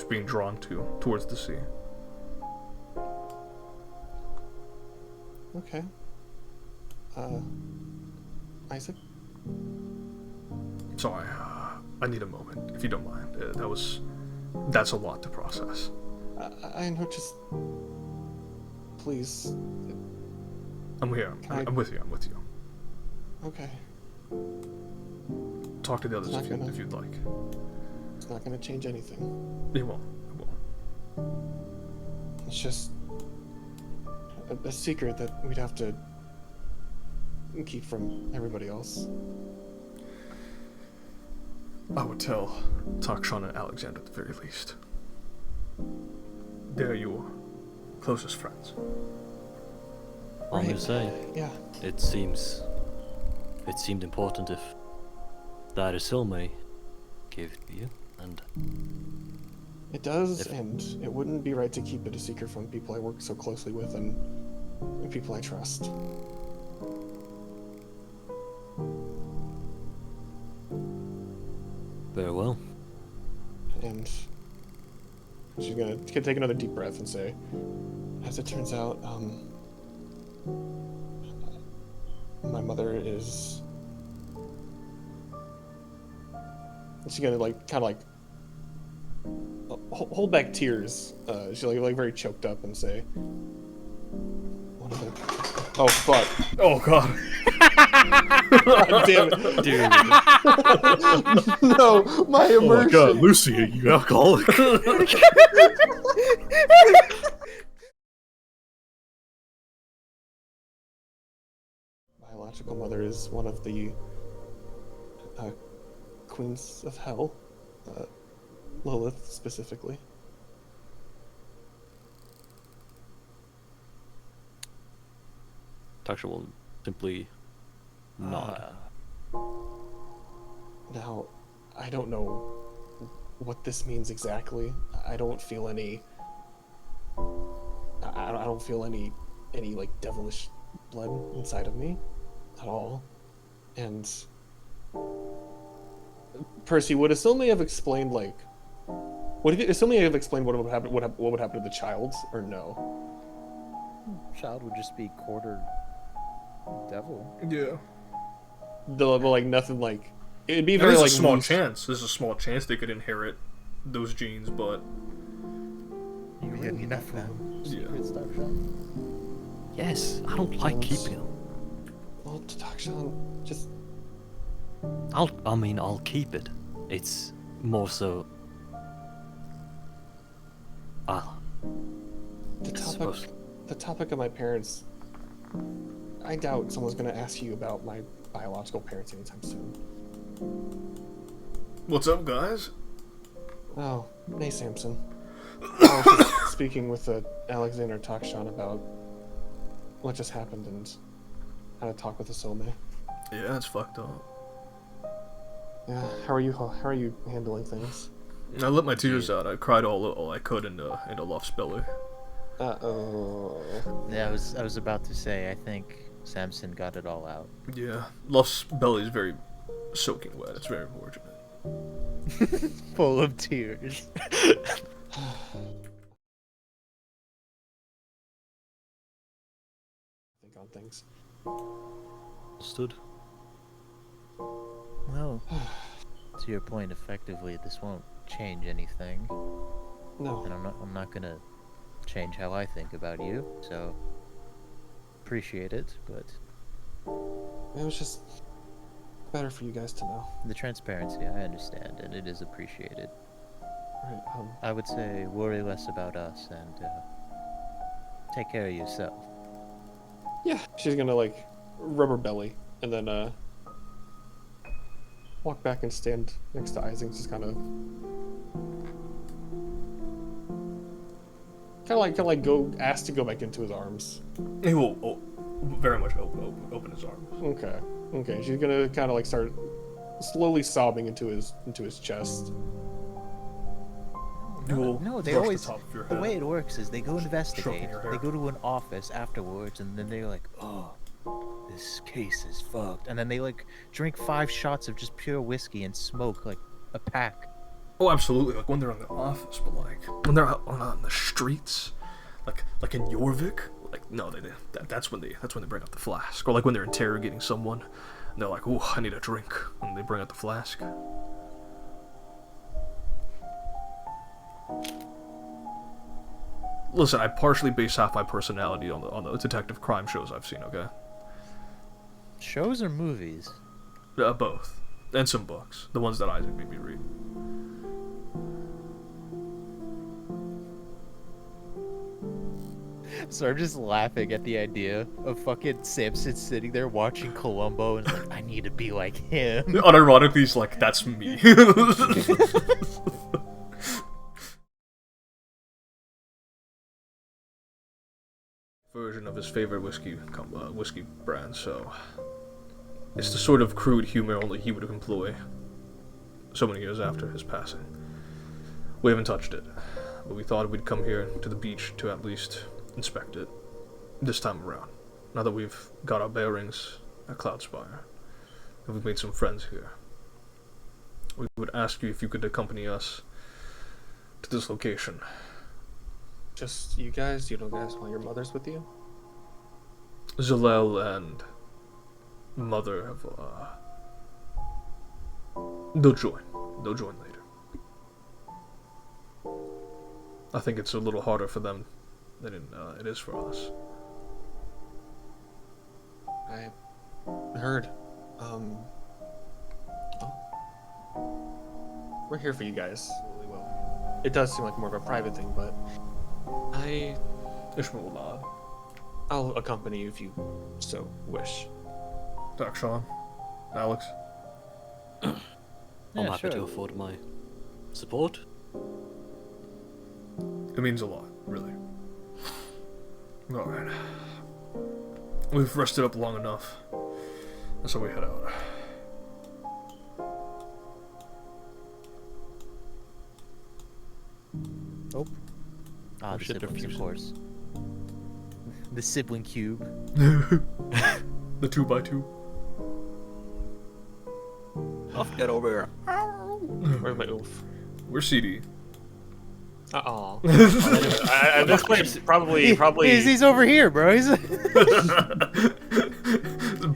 being drawn towards the sea. Okay. Isaac? Sorry, I need a moment, if you don't mind. That's a lot to process. I know, just... Please. I'm here. I'm with you. Okay. Talk to the others if you'd like. It's not gonna change anything. It won't. It's just... a secret that we'd have to keep from everybody else. I would tell Takshan and Alexander at the very least. They're your closest friends. I'm gonna say, Yeah. it seemed important if that Isilme gave it to you, and It does, If- and it wouldn't be right to keep it a secret from people I work so closely with and people I trust. very well. And she's gonna take another deep breath and say, as it turns out, my mother is... She's gonna hold back tears. She's like very choked up and say, one of the... Oh fuck. Oh god. God damn it. Dude, No, my Oh my immersion. god, Lucy, you alcoholic. Biological mother is one of the queens of hell, Lilith specifically. Taksha will simply nod. Now, I don't know what this means exactly. I don't feel any. I don't feel any like devilish blood inside of me, at all. And Percy, would Isilme have explained like? Would Isilme have explained what would happen? What would happen to the child, or no? Child would just be quarter devil. Yeah. Like nothing like. It'd be There very is like a small loose. chance. There's a small chance they could inherit those genes, but You really enough of Yeah. secret stuff, Sean? Yes, I don't like keeping them. Well, to Takshan, just I'll keep it. It's more so. the topic. suppose. The topic of my parents. I doubt someone's gonna ask you about my biological parents anytime soon. what's up, guys? Oh, hey Samson. I was just speaking with Alexander Takshan about what just happened and how to talk with the soulmate. Yeah, it's fucked up. Yeah, how are you handling things? I let my tears out. I cried all I could into Luff's belly. Uh-oh. Yeah, I was about to say, I think Samson got it all out. Yeah, Luff's belly is very soaking wet. It's very unfortunate. Full of tears. Think on things. Stood. Well, to your point, effectively, this won't change anything, No. and I'm not gonna change how I think about you. So appreciate it, but It was just better for you guys to know. the transparency, I understand, and it is appreciated. Right, I would say worry less about us and take care of yourself. yeah, she's gonna like rub her belly and then walk back and stand next to Isaac, just kind of like go ask to go back into his arms. He will very much open his arms. Okay. She's gonna kind of like start slowly sobbing into his chest. You will No, they brush always. the top of your The head. way it works is they go investigate. your hair. They go to an office afterwards, and then they're like, "Oh, this case is fucked." And then they like drink 5 shots of just pure whiskey and smoke like a pack. Oh, absolutely. Like when they're in the office, but like when they're out on the streets, like in Jorvik, like no, that's when they bring out the flask. Or like when they're interrogating someone, and they're like, "Oh, I need a drink," and they bring out the flask. Listen, I partially base half my personality on the detective crime shows I've seen. Okay, Shows or movies? both, and some books, the ones that Isaac made me read. So I'm just laughing at the idea of fucking Samson sitting there watching Columbo and like, I need to be like him. Unironically, he's like, "That's me." Version of his favorite whiskey brand, so it's the sort of crude humor only he would employ so many years after his passing. We haven't touched it, but we thought we'd come here to the beach to at least inspect it this time around. Now that we've got our bearings at Cloudspire, and we've made some friends here, we would ask you if you could accompany us to this location. Just you guys? You don't guys want your mothers with you? Zalel and Mother have, they'll join. They'll join later. I think it's a little harder for them than it is for us. I heard. We're here for you guys. Really well. It does seem like more of a private thing, but Ishmael will nod. I'll accompany you if you so wish. Doc Sean, Alex. I'm Yeah, happy to sure. afford my support. It means a lot, really. Alright. We've rested up long enough. That's how we head out. Oh. Ah, Oh the shit, they're siblings, of fusing. course. The sibling cube. The 2x2. Off, get over here. Where's my oof? We're CD. Uh-oh. At this point, probably. He's over here, bro. He's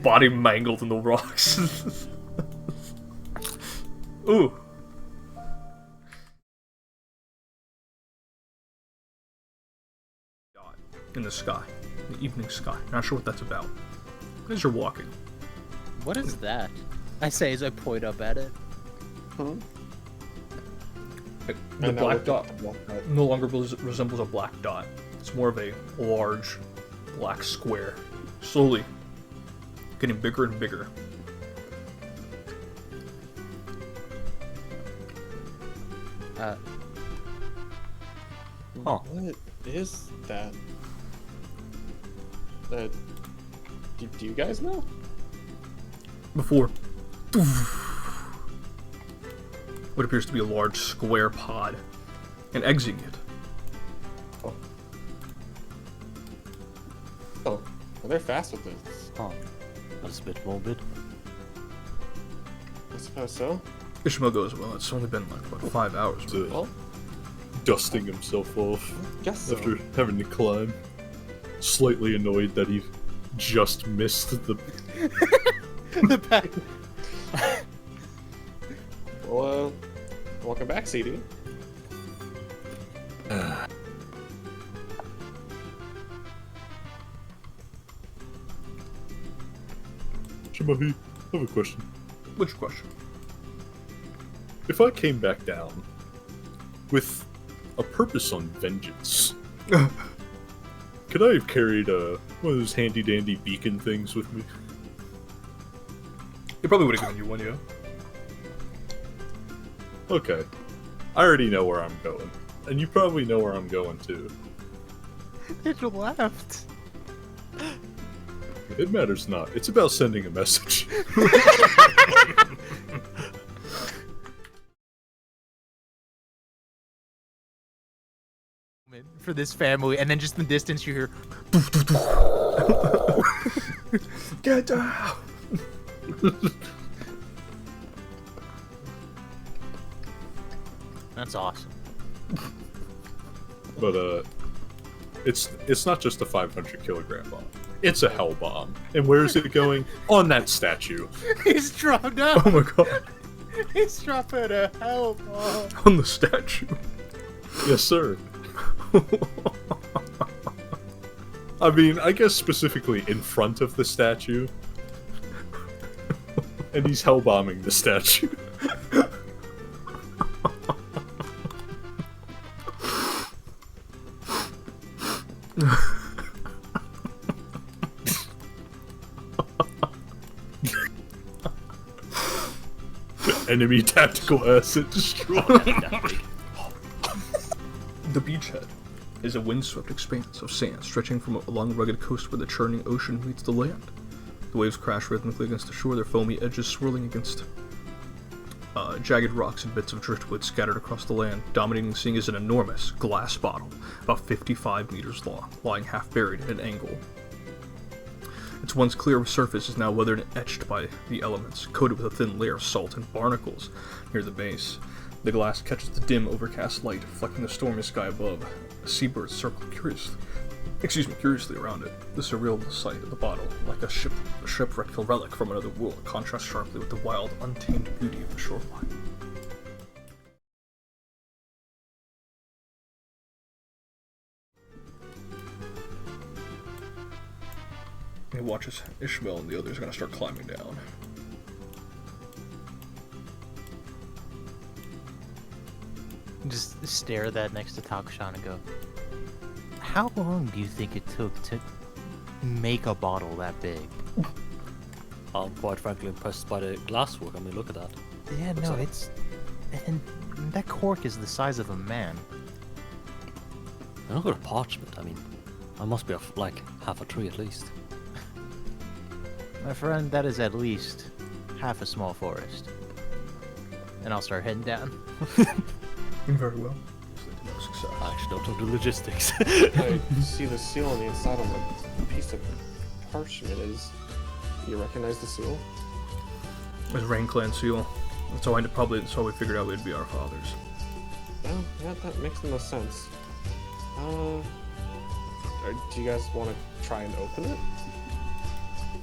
Body mangled in the rocks. Ooh. In the sky. The evening sky. Not sure what that's about. As you're walking. What is that? I say as I point up at it. The black dot no longer resembles a black dot. It's more of a large black square. Slowly getting bigger and bigger. Huh. What is that? Do you guys know? Before what appears to be a large square pod and exiting it. Oh, well, they're fast with this. Huh. That's a bit morbid. I suppose so. Ishmael goes, well, it's only been like, what, 5 hours. So, Well, dusting himself off guess so. after having to climb. Slightly annoyed that he just missed the. The back. Well, welcome back, CD. Shimahi, I have a question. Which question? If I came back down with a purpose on vengeance. Could I have carried one of those handy-dandy beacon things with me? He probably would have given you one, yeah. Okay. I already know where I'm going. And you probably know where I'm going, too. It left. It matters not. It's about sending a message. For this family, and then just in the distance you hear. Get down! That's awesome. But, it's not just a 500 kilogram bomb. It's a hell bomb. And where is it going? On that statue. He's dropped out. Oh my god. He's dropping a hell bomb. On the statue. Yes, sir. I mean, I guess specifically in front of the statue. And he's hell bombing the statue. Enemy tactical asset destroyed. The beachhead is a windswept expanse of sand stretching from a long rugged coast where the churning ocean meets the land. The waves crash rhythmically against the shore, their foamy edges swirling against jagged rocks and bits of driftwood scattered across the land. Dominating the scene is an enormous glass bottle, about 55 meters long, lying half buried at an angle. Its once clear surface is now weathered and etched by the elements, coated with a thin layer of salt and barnacles near the base. The glass catches the dim, overcast light, reflecting the stormy sky above. Seabirds circle curiously around it. The surreal sight of the bottle, like a shipwrecked relic from another world, contrasts sharply with the wild, untamed beauty of the shoreline. He watches Ishmael and the others are gonna start climbing down. Just stare at that next to Takushan and go, how long do you think it took to make a bottle that big? I'm quite frankly impressed by the glasswork. I mean, look at that. Yeah, Looks no, like- it's... And that cork is the size of a man. And look at the parchment. I mean, I must be like half a tree at least. My friend, that is at least half a small forest. And I'll start heading down. Very well. No success. I actually don't know the logistics. I see the seal on the inside of the piece of parchment. You recognize the seal? It's Rain Clan seal. That's how we figured out we'd be our fathers. Oh, yeah, that makes the most sense. Do you guys want to try and open it?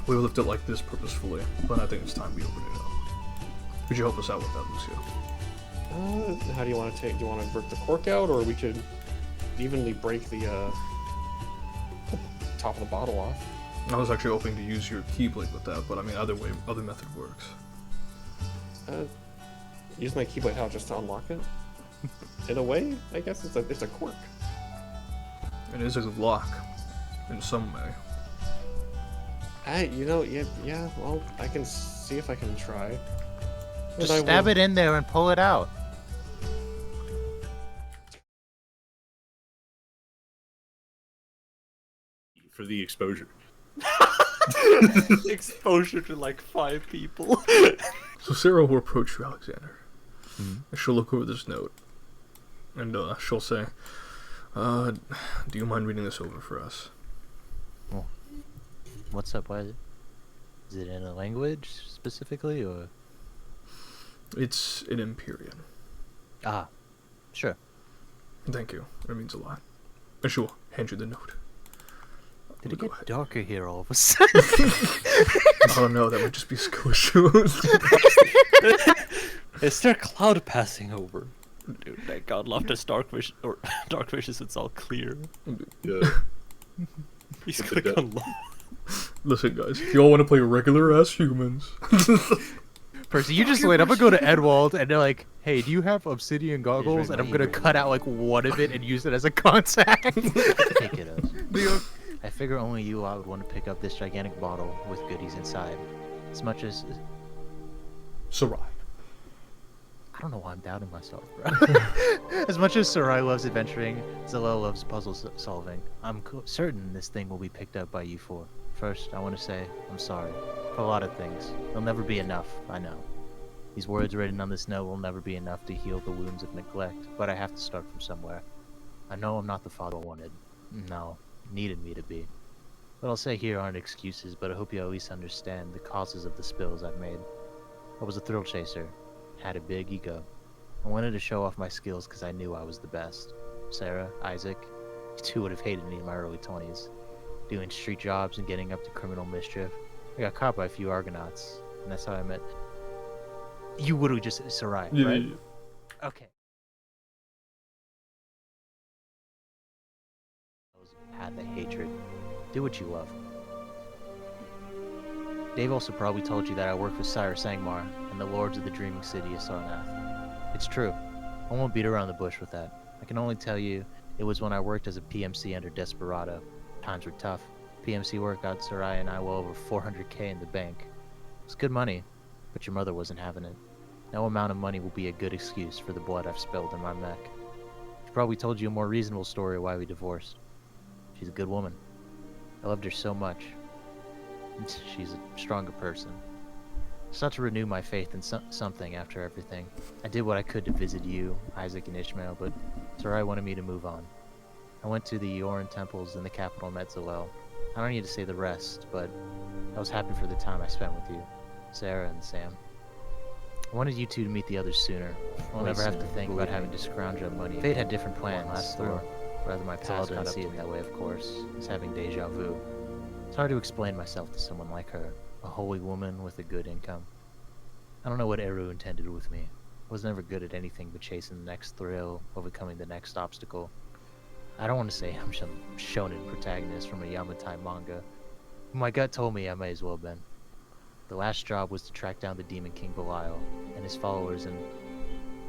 We left it like this purposefully, but I think it's time we open it up. Could you help us out with that, Lucio? How do you want to take? Do you want to rip the cork out, or we could evenly break the top of the bottle off? I was actually hoping to use your keyblade with that, but I mean, other method works. Use my keyblade how just to unlock it. In a way, I guess it's a cork. It is a lock, in some way. Yeah. Well, I can see if I can try. Just stab it in there and pull it out. For the exposure. Exposure to like 5 people. So Sarah will approach you, Alexander. And she'll look over this note. And she'll say, do you mind reading this over for us? What's up? Why is it in a language specifically, or? It's in Empyrean. Ah, sure. Thank you. It means a lot. And she'll hand you the note. Did it Go get ahead. darker here all of a sudden? I don't know, that might just be skill issues. Is there a cloud passing over? Dude, thank God, love this dark vision, or dark vision, it's all clear. Yeah. He's With the click de- on love. Listen, guys, if y'all want to play regular ass humans, person. You just wait. I'm gonna go to Edwald and they're like, "Hey, do you have obsidian goggles?" And I'm gonna cut out like one of it and use it as a contact. Hey kiddos. I figure only you lot would want to pick up this gigantic bottle with goodies inside. As much as... Sarai. I don't know why I'm doubting myself, bro. As much as Sarai loves adventuring, Zalel loves puzzle solving. I'm certain this thing will be picked up by you four. First, I want to say I'm sorry for a lot of things. There'll never be enough, I know. These words written on this note will never be enough to heal the wounds of neglect, but I have to start from somewhere. I know I'm not the father I wanted. No, needed me to be. What I'll say here aren't excuses, but I hope you at least understand the causes of the spills I've made. I was a thrill chaser, had a big ego. I wanted to show off my skills because I knew I was the best. Sarah, Isaac, you two would have hated me in my early 20s. Doing street jobs and getting up to criminal mischief. I got caught by a few Argonauts, and that's how I met... You would have just... Sarai, Yeah, right? yeah, Okay. Had the hatred. Do what you love. Dave also probably told you that I worked with Sire Sangmar and the Lords of the Dreaming City of Sarnath. It's true. I won't beat around the bush with that. I can only tell you it was when I worked as a PMC under Desperado. Times were tough. PMC work got Sarai and I well over 400k in the bank. It was good money, but your mother wasn't having it. No amount of money will be a good excuse for the blood I've spilled in my neck. She probably told you a more reasonable story why we divorced. She's a good woman. I loved her so much. She's a stronger person. I sought to renew my faith in something after everything. I did what I could to visit you, Isaac, and Ishmael, but Sarai wanted me to move on. I went to the Yoran temples in the capital Metzalel. I don't need to say the rest, but I was happy for the time I spent with you, Sarah and Sam. I wanted you two to meet the others sooner. I'll never have to think about having to scrounge up money. Fate had different plans, or rather my past didn't see it that way, of course. It's having deja vu. It's hard to explain myself to someone like her, a holy woman with a good income. I don't know what Eru intended with me. I was never good at anything but chasing the next thrill, overcoming the next obstacle. I don't want to say I'm some shonen protagonist from a Yamatai manga. My gut told me I may as well have been. The last job was to track down the Demon King Belial and his followers in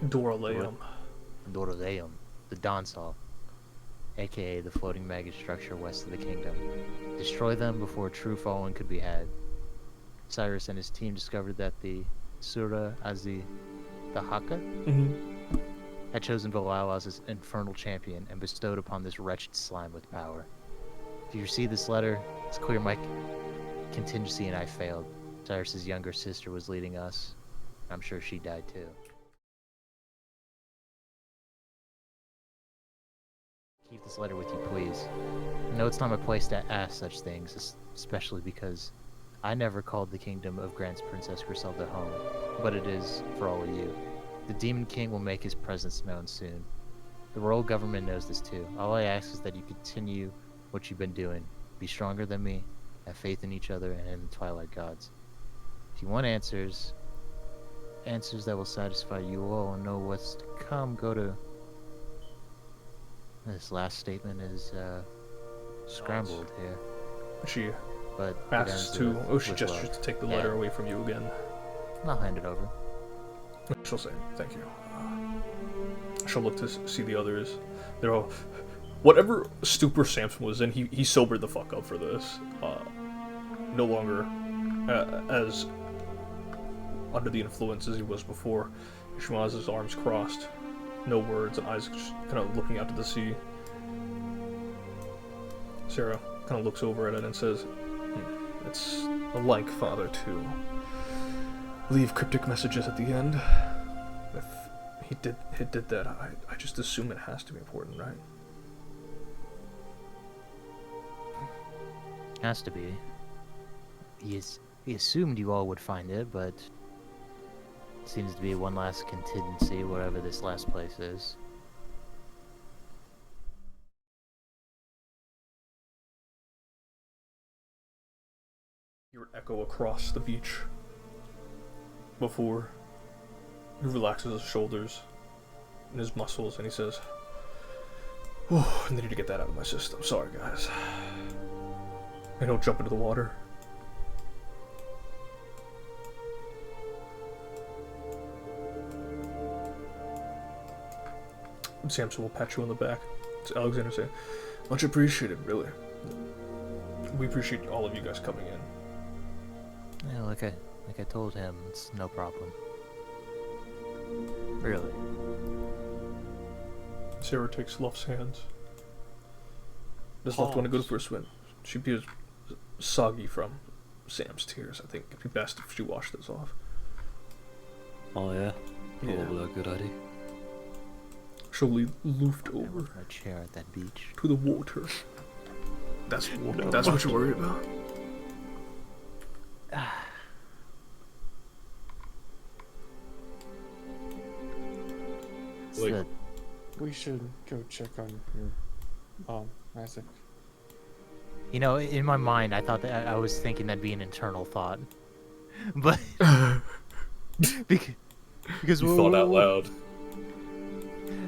Doraleum. Doraleum, the Donsal, aka the floating maggot structure west of the kingdom. Destroy them before true fallen could be had. Cyrus and his team discovered that the Sura Azi, the Haka, had chosen Belial as his infernal champion and bestowed upon this wretched slime with power. If you receive this letter, it's clear my contingency and I failed. Cyrus's younger sister was leading us. I'm sure she died too. Keep this letter with you, please. I know it's not my place to ask such things, especially because I never called the kingdom of Grant's Princess Griselda home, but it is for all of you. The Demon King will make his presence known soon. The royal government knows this too. All I ask is that you continue what you've been doing. Be stronger than me, have faith in each other and in the Twilight Gods. If you want answers that will satisfy you all and know what's to come, go to... This last statement is, scrambled here. She But it asks ends to... with- Oh, she with gestures love. to take the Yeah. letter away from you again. I'll hand it over. She'll say, thank you. She'll look to see the others. They're all... Whatever stupor Samson was in, he sobered the fuck up for this. No longer as under the influence as he was before. Ishmael has his arms crossed. No words, and Isaac just kind of looking out to the sea. Sarah kind of looks over at it and says, it's like father to leave cryptic messages at the end. If he did that, I just assume it has to be important, right? Has to be. He assumed you all would find it, but seems to be one last contingency wherever this last place is. You hear it echo across the beach before he relaxes his shoulders and his muscles, and he says, "Oh, I needed to get that out of my system. Sorry, guys." And he'll jump into the water. Samson will pat you on the back. So Alexander say, much appreciated, really. We appreciate all of you guys coming in. Yeah, like I told him, it's no problem. Really. Sarah takes Luff's hands. Does Luff want to go for a swim? She appears soggy from Sam's tears. I think it'd be best if she washed those off. Oh yeah, probably a good idea. She'll lead Luft over A chair at that beach. to the water. That's what you're worried about? Like- We should go check on your mom, Isaac. You know, in my mind, I thought that I was thinking that'd be an internal thought, but because You thought out loud.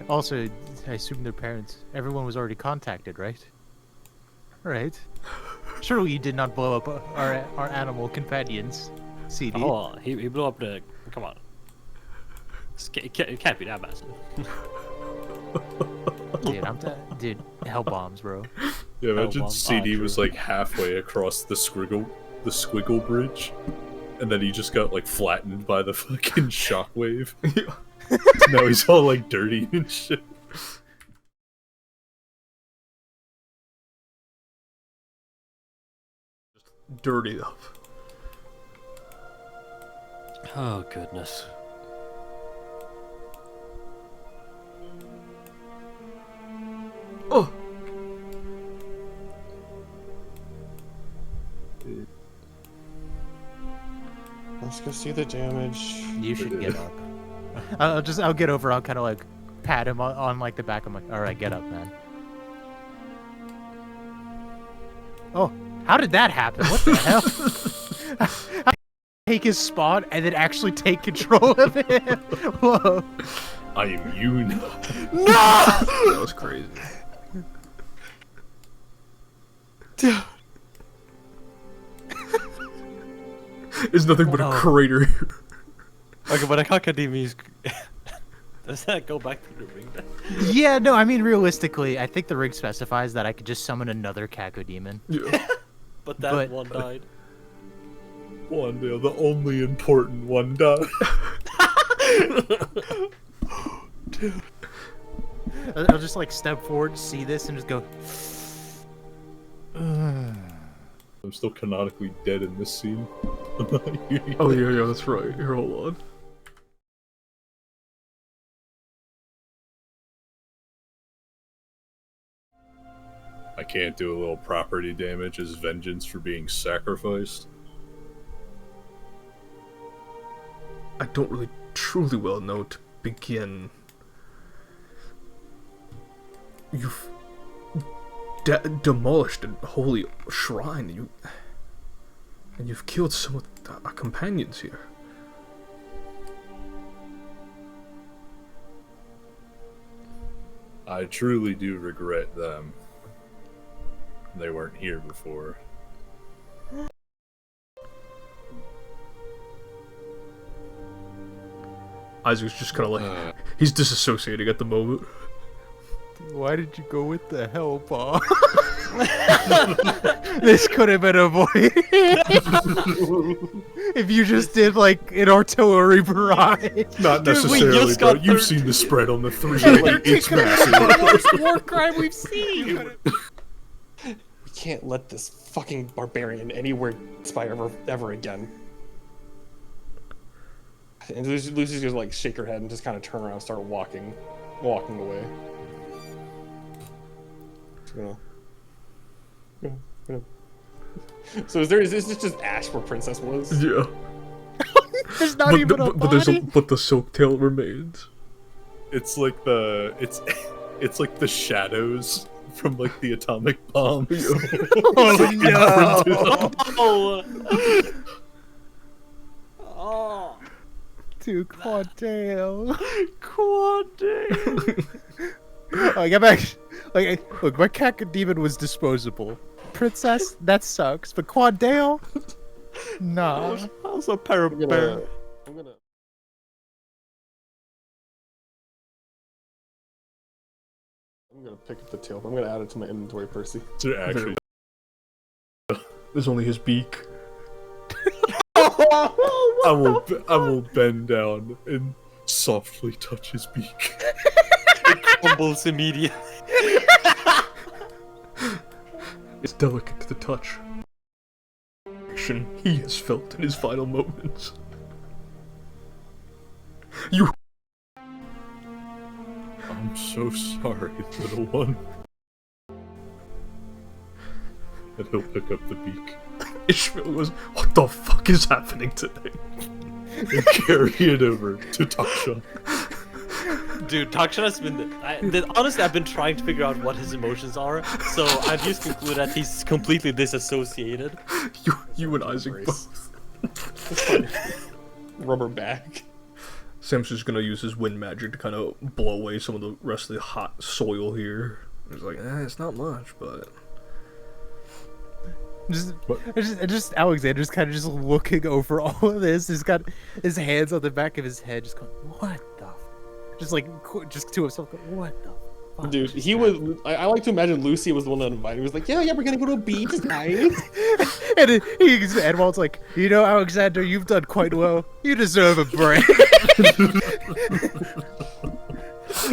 Also, I assume their parents. Everyone was already contacted, right? Right. Surely you did not blow up our animal companions, CD. Oh, he blew up the. Come on. It can't be that massive. Dude, hell bombs, bro. Yeah, imagine bomb. CD True. was like halfway across the squiggle bridge, and then he just got like flattened by the fucking shockwave. Now he's all like dirty and shit. Dirty up. Oh goodness. Oh! Let's go see the damage. You should get up. I'll get over. I'll kind of like pat him on like the back. I'm like, all right, get up, man. Oh, how did that happen? What the hell? How take his spot and then actually take control of it? Whoa! I am you now. No! That was crazy. There's nothing but a Oh. crater here. Okay, but a Kakademi's. Does that go back to the ring then? Yeah, no, I mean realistically, I think the ring specifies that I could just summon another Kakademon. Yeah. But that But- one died. One day, the only important one died. I'll just like step forward, see this, and just go. I'm still canonically dead in this scene. Oh yeah, that's right. Here, hold on. I can't do a little property damage as vengeance for being sacrificed. I don't really truly well know to begin. You've demolished a holy shrine, and you've killed some of our companions here. I truly do regret them. They weren't here before. Isaac's just kind of like he's disassociating at the moment. Why did you go with the hell bomb? This could have been avoided if you just did like an artillery barrage. Not Dude, we necessarily, just bro. got You've 13. seen the spread on the 3. They're It's kicking massive. the worst war crime we've seen. We can't let this fucking barbarian anywhere inspire ever again. And Lucy's gonna like shake her head and just kind of turn around and start walking away. Just gonna. So is this just Ash where Princess was? Yeah. There's not even a body. But the silk tail remains. It's like it's like the shadows from like the atomic bomb. Oh no! Oh, To Quadale. Quadale. Oh, get back. Like, look, my Kakademon was disposable. Princess, that sucks. But Quadale? Nah. How's a pair of bear? I'm gonna I'm gonna pick up the tail. I'm gonna add it to my inventory, Percy. To actually, There's only his beak. I will bend down and softly touch his beak. Crumbles immediately. It's delicate to the touch. He has felt in his final moments. You. I'm so sorry, little one. And he'll pick up the beak Ishmael goes, what the fuck is happening today? and carry it over to Takshan. Dude, Takshana's been. Honestly, I've been trying to figure out what his emotions are, so I've just concluded that he's completely disassociated. You and Isaac Grace. both. Rubber bag. Sam's just gonna use his wind magic to kind of blow away some of the rest of the hot soil here. He's like, it's not much, but. Just Alexander's kind of just looking over all of this. He's got his hands on the back of his head, just going, "What the?" Just to himself, going, "What the?" Fuck Dude, just he happened?" was. I like to imagine Lucy was the one that invited. He was like, yeah, we're gonna go to a beach tonight. And Edwald's like, "You know, Alexander, you've done quite well. You deserve a break."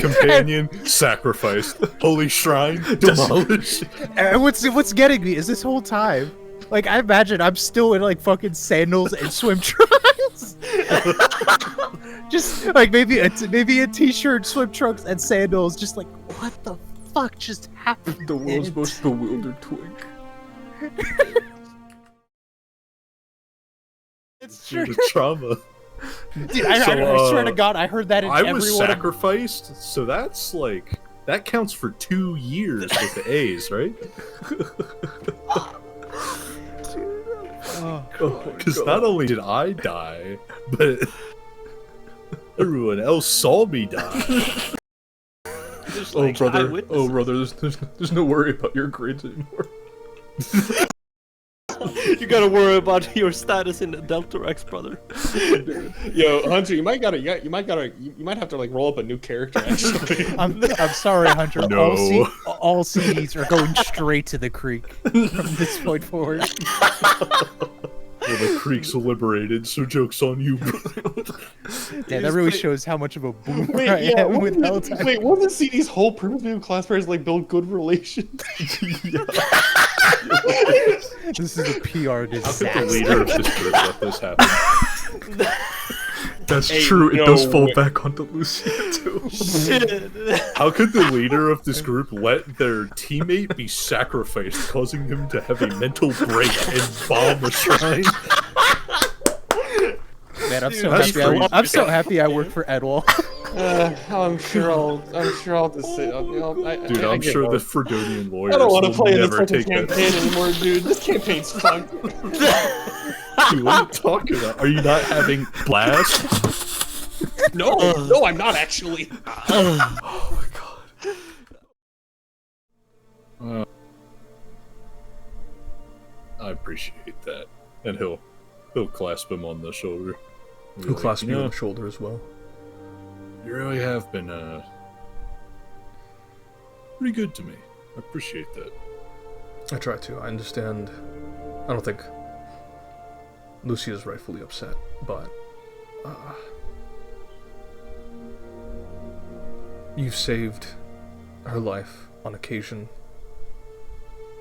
Companion sacrificed. Holy shrine demolished. And what's getting me is this whole time, like, I imagine I'm still in like fucking sandals and swim trunks. Just like maybe a t-shirt, swim trunks, and sandals. Just like, what the fuck just happened? The world's most bewildered twink. It's true, The trauma. dude. I swear to God, I heard that in I every was one of sacrificed, so that's like that counts for 2 years with the A's, right? Because not only did I die, but everyone else saw me die. Oh brother, there's no worry about your grades anymore. You gotta worry about your status in the Delta Rex, brother. Yo, Hunter, you might have to like roll up a new character. Actually, I'm sorry, Hunter. No. All CDs are going straight to the creek from this point forward. Well, the creek's liberated, so joke's on you. Yeah, that really shows how much of a boomer wait, I yeah, am with Helltime. wait, wasn't CD's whole purpose being class players like build good relations? This is a PR How could the disaster. leader of this group let this happen? That's Hey, true. It no does fall way. back onto Lucia too. Shit. How could the leader of this group let their teammate be sacrificed, causing him to have a mental break and bomb a shrine? Man, I'm so That's happy. crazy. I'm so happy I work for Edwall. I'm sure I'll just say, Dude, I'm get sure more. the Fredonian lawyers I don't want to will play in this never fucking take that. campaign anymore, dude. This campaign's fucked. Dude, what are you talking about? Are you not having blast? No, I'm not actually. Oh my god. I appreciate that. And he'll clasp him on the shoulder. He'll be Who like, clasped "You me on know, the shoulder as well? You really have been pretty good to me. I appreciate that. I try to. I understand. I don't think Lucy is rightfully upset, but you've saved her life on occasion.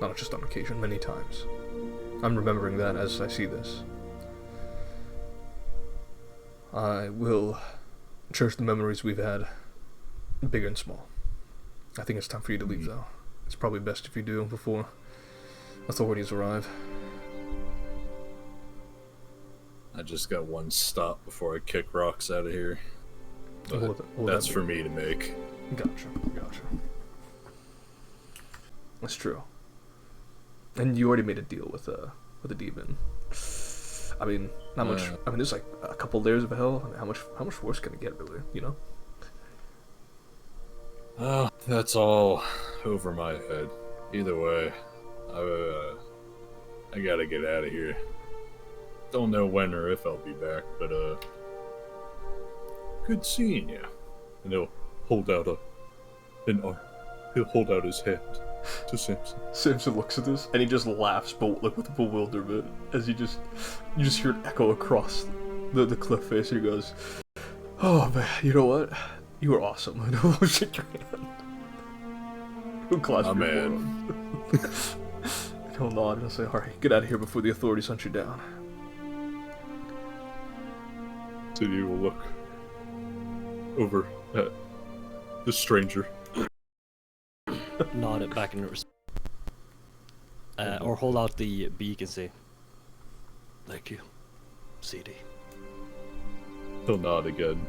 Not just on occasion, many times. I'm remembering that as I see this. I will cherish the memories we've had, big and small. I think it's time for you to leave, though. It's probably best if you do before authorities arrive. I just got one stop before I kick rocks out of here. But What would that that's be? for me to make. Gotcha. That's true. And you already made a deal with a demon. I mean, not much. I mean, there's like a couple layers of hell. I mean, how much worse can it get, really? You know? Oh, that's all over my head. Either way, I gotta get out of here. Don't know when or if I'll be back, but good seeing you. And he'll hold out an arm. he'll hold out his hand to Samson. Samson looks at this and he just laughs, but like with bewilderment, as you just hear it echo across the cliff face. He goes, "Oh man, you know what? You were awesome." And he'll shake your hand. He'll clasp your man. forearm. He'll nod and he'll say, "All right, get out of here before the authorities hunt you down." So you will look over at the stranger. Nod it back in response. Or hold out the beak and say, "Thank you, CD." He'll nod again,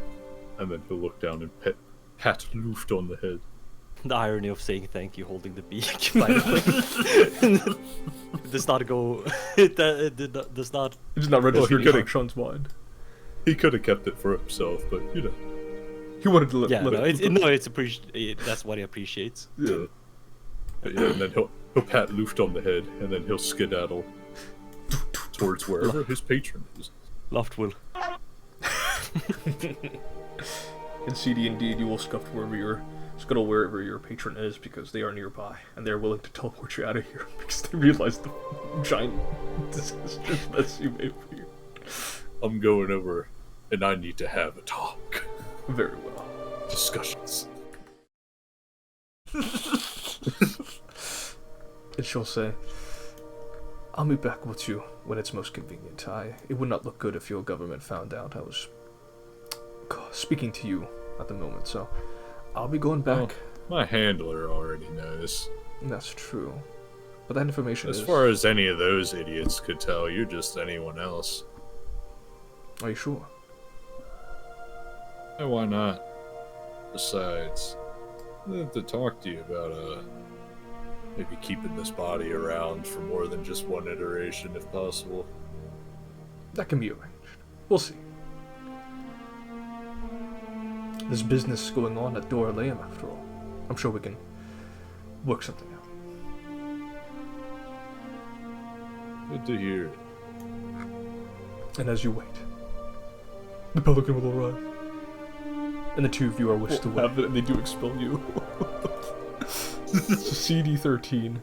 and then he'll look down and pat Luft on the head. The irony of saying thank you holding the beak, by the way. It does not go. It does not. It's not Well, registering you're in Sean's mind. He could have kept it for himself, but you know. He wanted to let Yeah, no, it. it's that's what he appreciates. Yeah. But yeah, and then he'll pat Luft on the head, and then he'll skedaddle towards wherever his patron is. Loft will. In CD, indeed, you will scuttle wherever your patron is, because they are nearby, and they are willing to teleport you out of here because they realize the giant disastrous mess you made for you. I'm going over, and I need to have a talk. Very well. Discussions. And she'll say, "I'll meet back with you when it's most convenient. It would not look good if your government found out I was speaking to you at the moment, so I'll be going back." My handler already knows. That's true. But that information As is... far as any of those idiots could tell, you're just anyone else. Are you sure? And why not? Besides, I have to talk to you about, maybe keeping this body around for more than just one iteration, if possible. That can be arranged. We'll see. There's business going on at Dora Layam, after all. I'm sure we can work something out. Good to hear it. And as you wait, the Pelican will arrive. And the two of you are whisked away. And they do expel you. So CD13.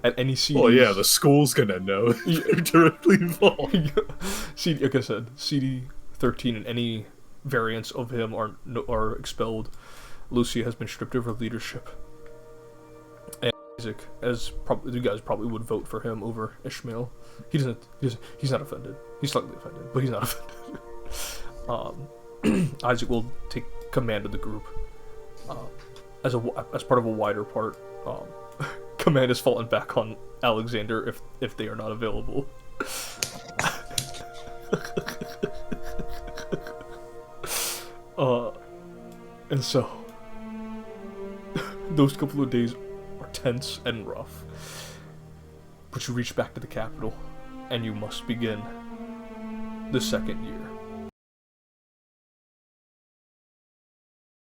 At any CDs... Well, yeah, the school's gonna know. You're directly involved. Like I said, CD13 and any variants of him are expelled. Lucy has been stripped of her leadership. And Isaac, you guys probably would vote for him over Ishmael. He's not offended. He's slightly offended, but he's not offended. Isaac will take command of the group. As part of a wider part, command has fallen back on Alexander if they are not available. And so those couple of days are tense and rough. But you reach back to the capital, and you must begin the second year.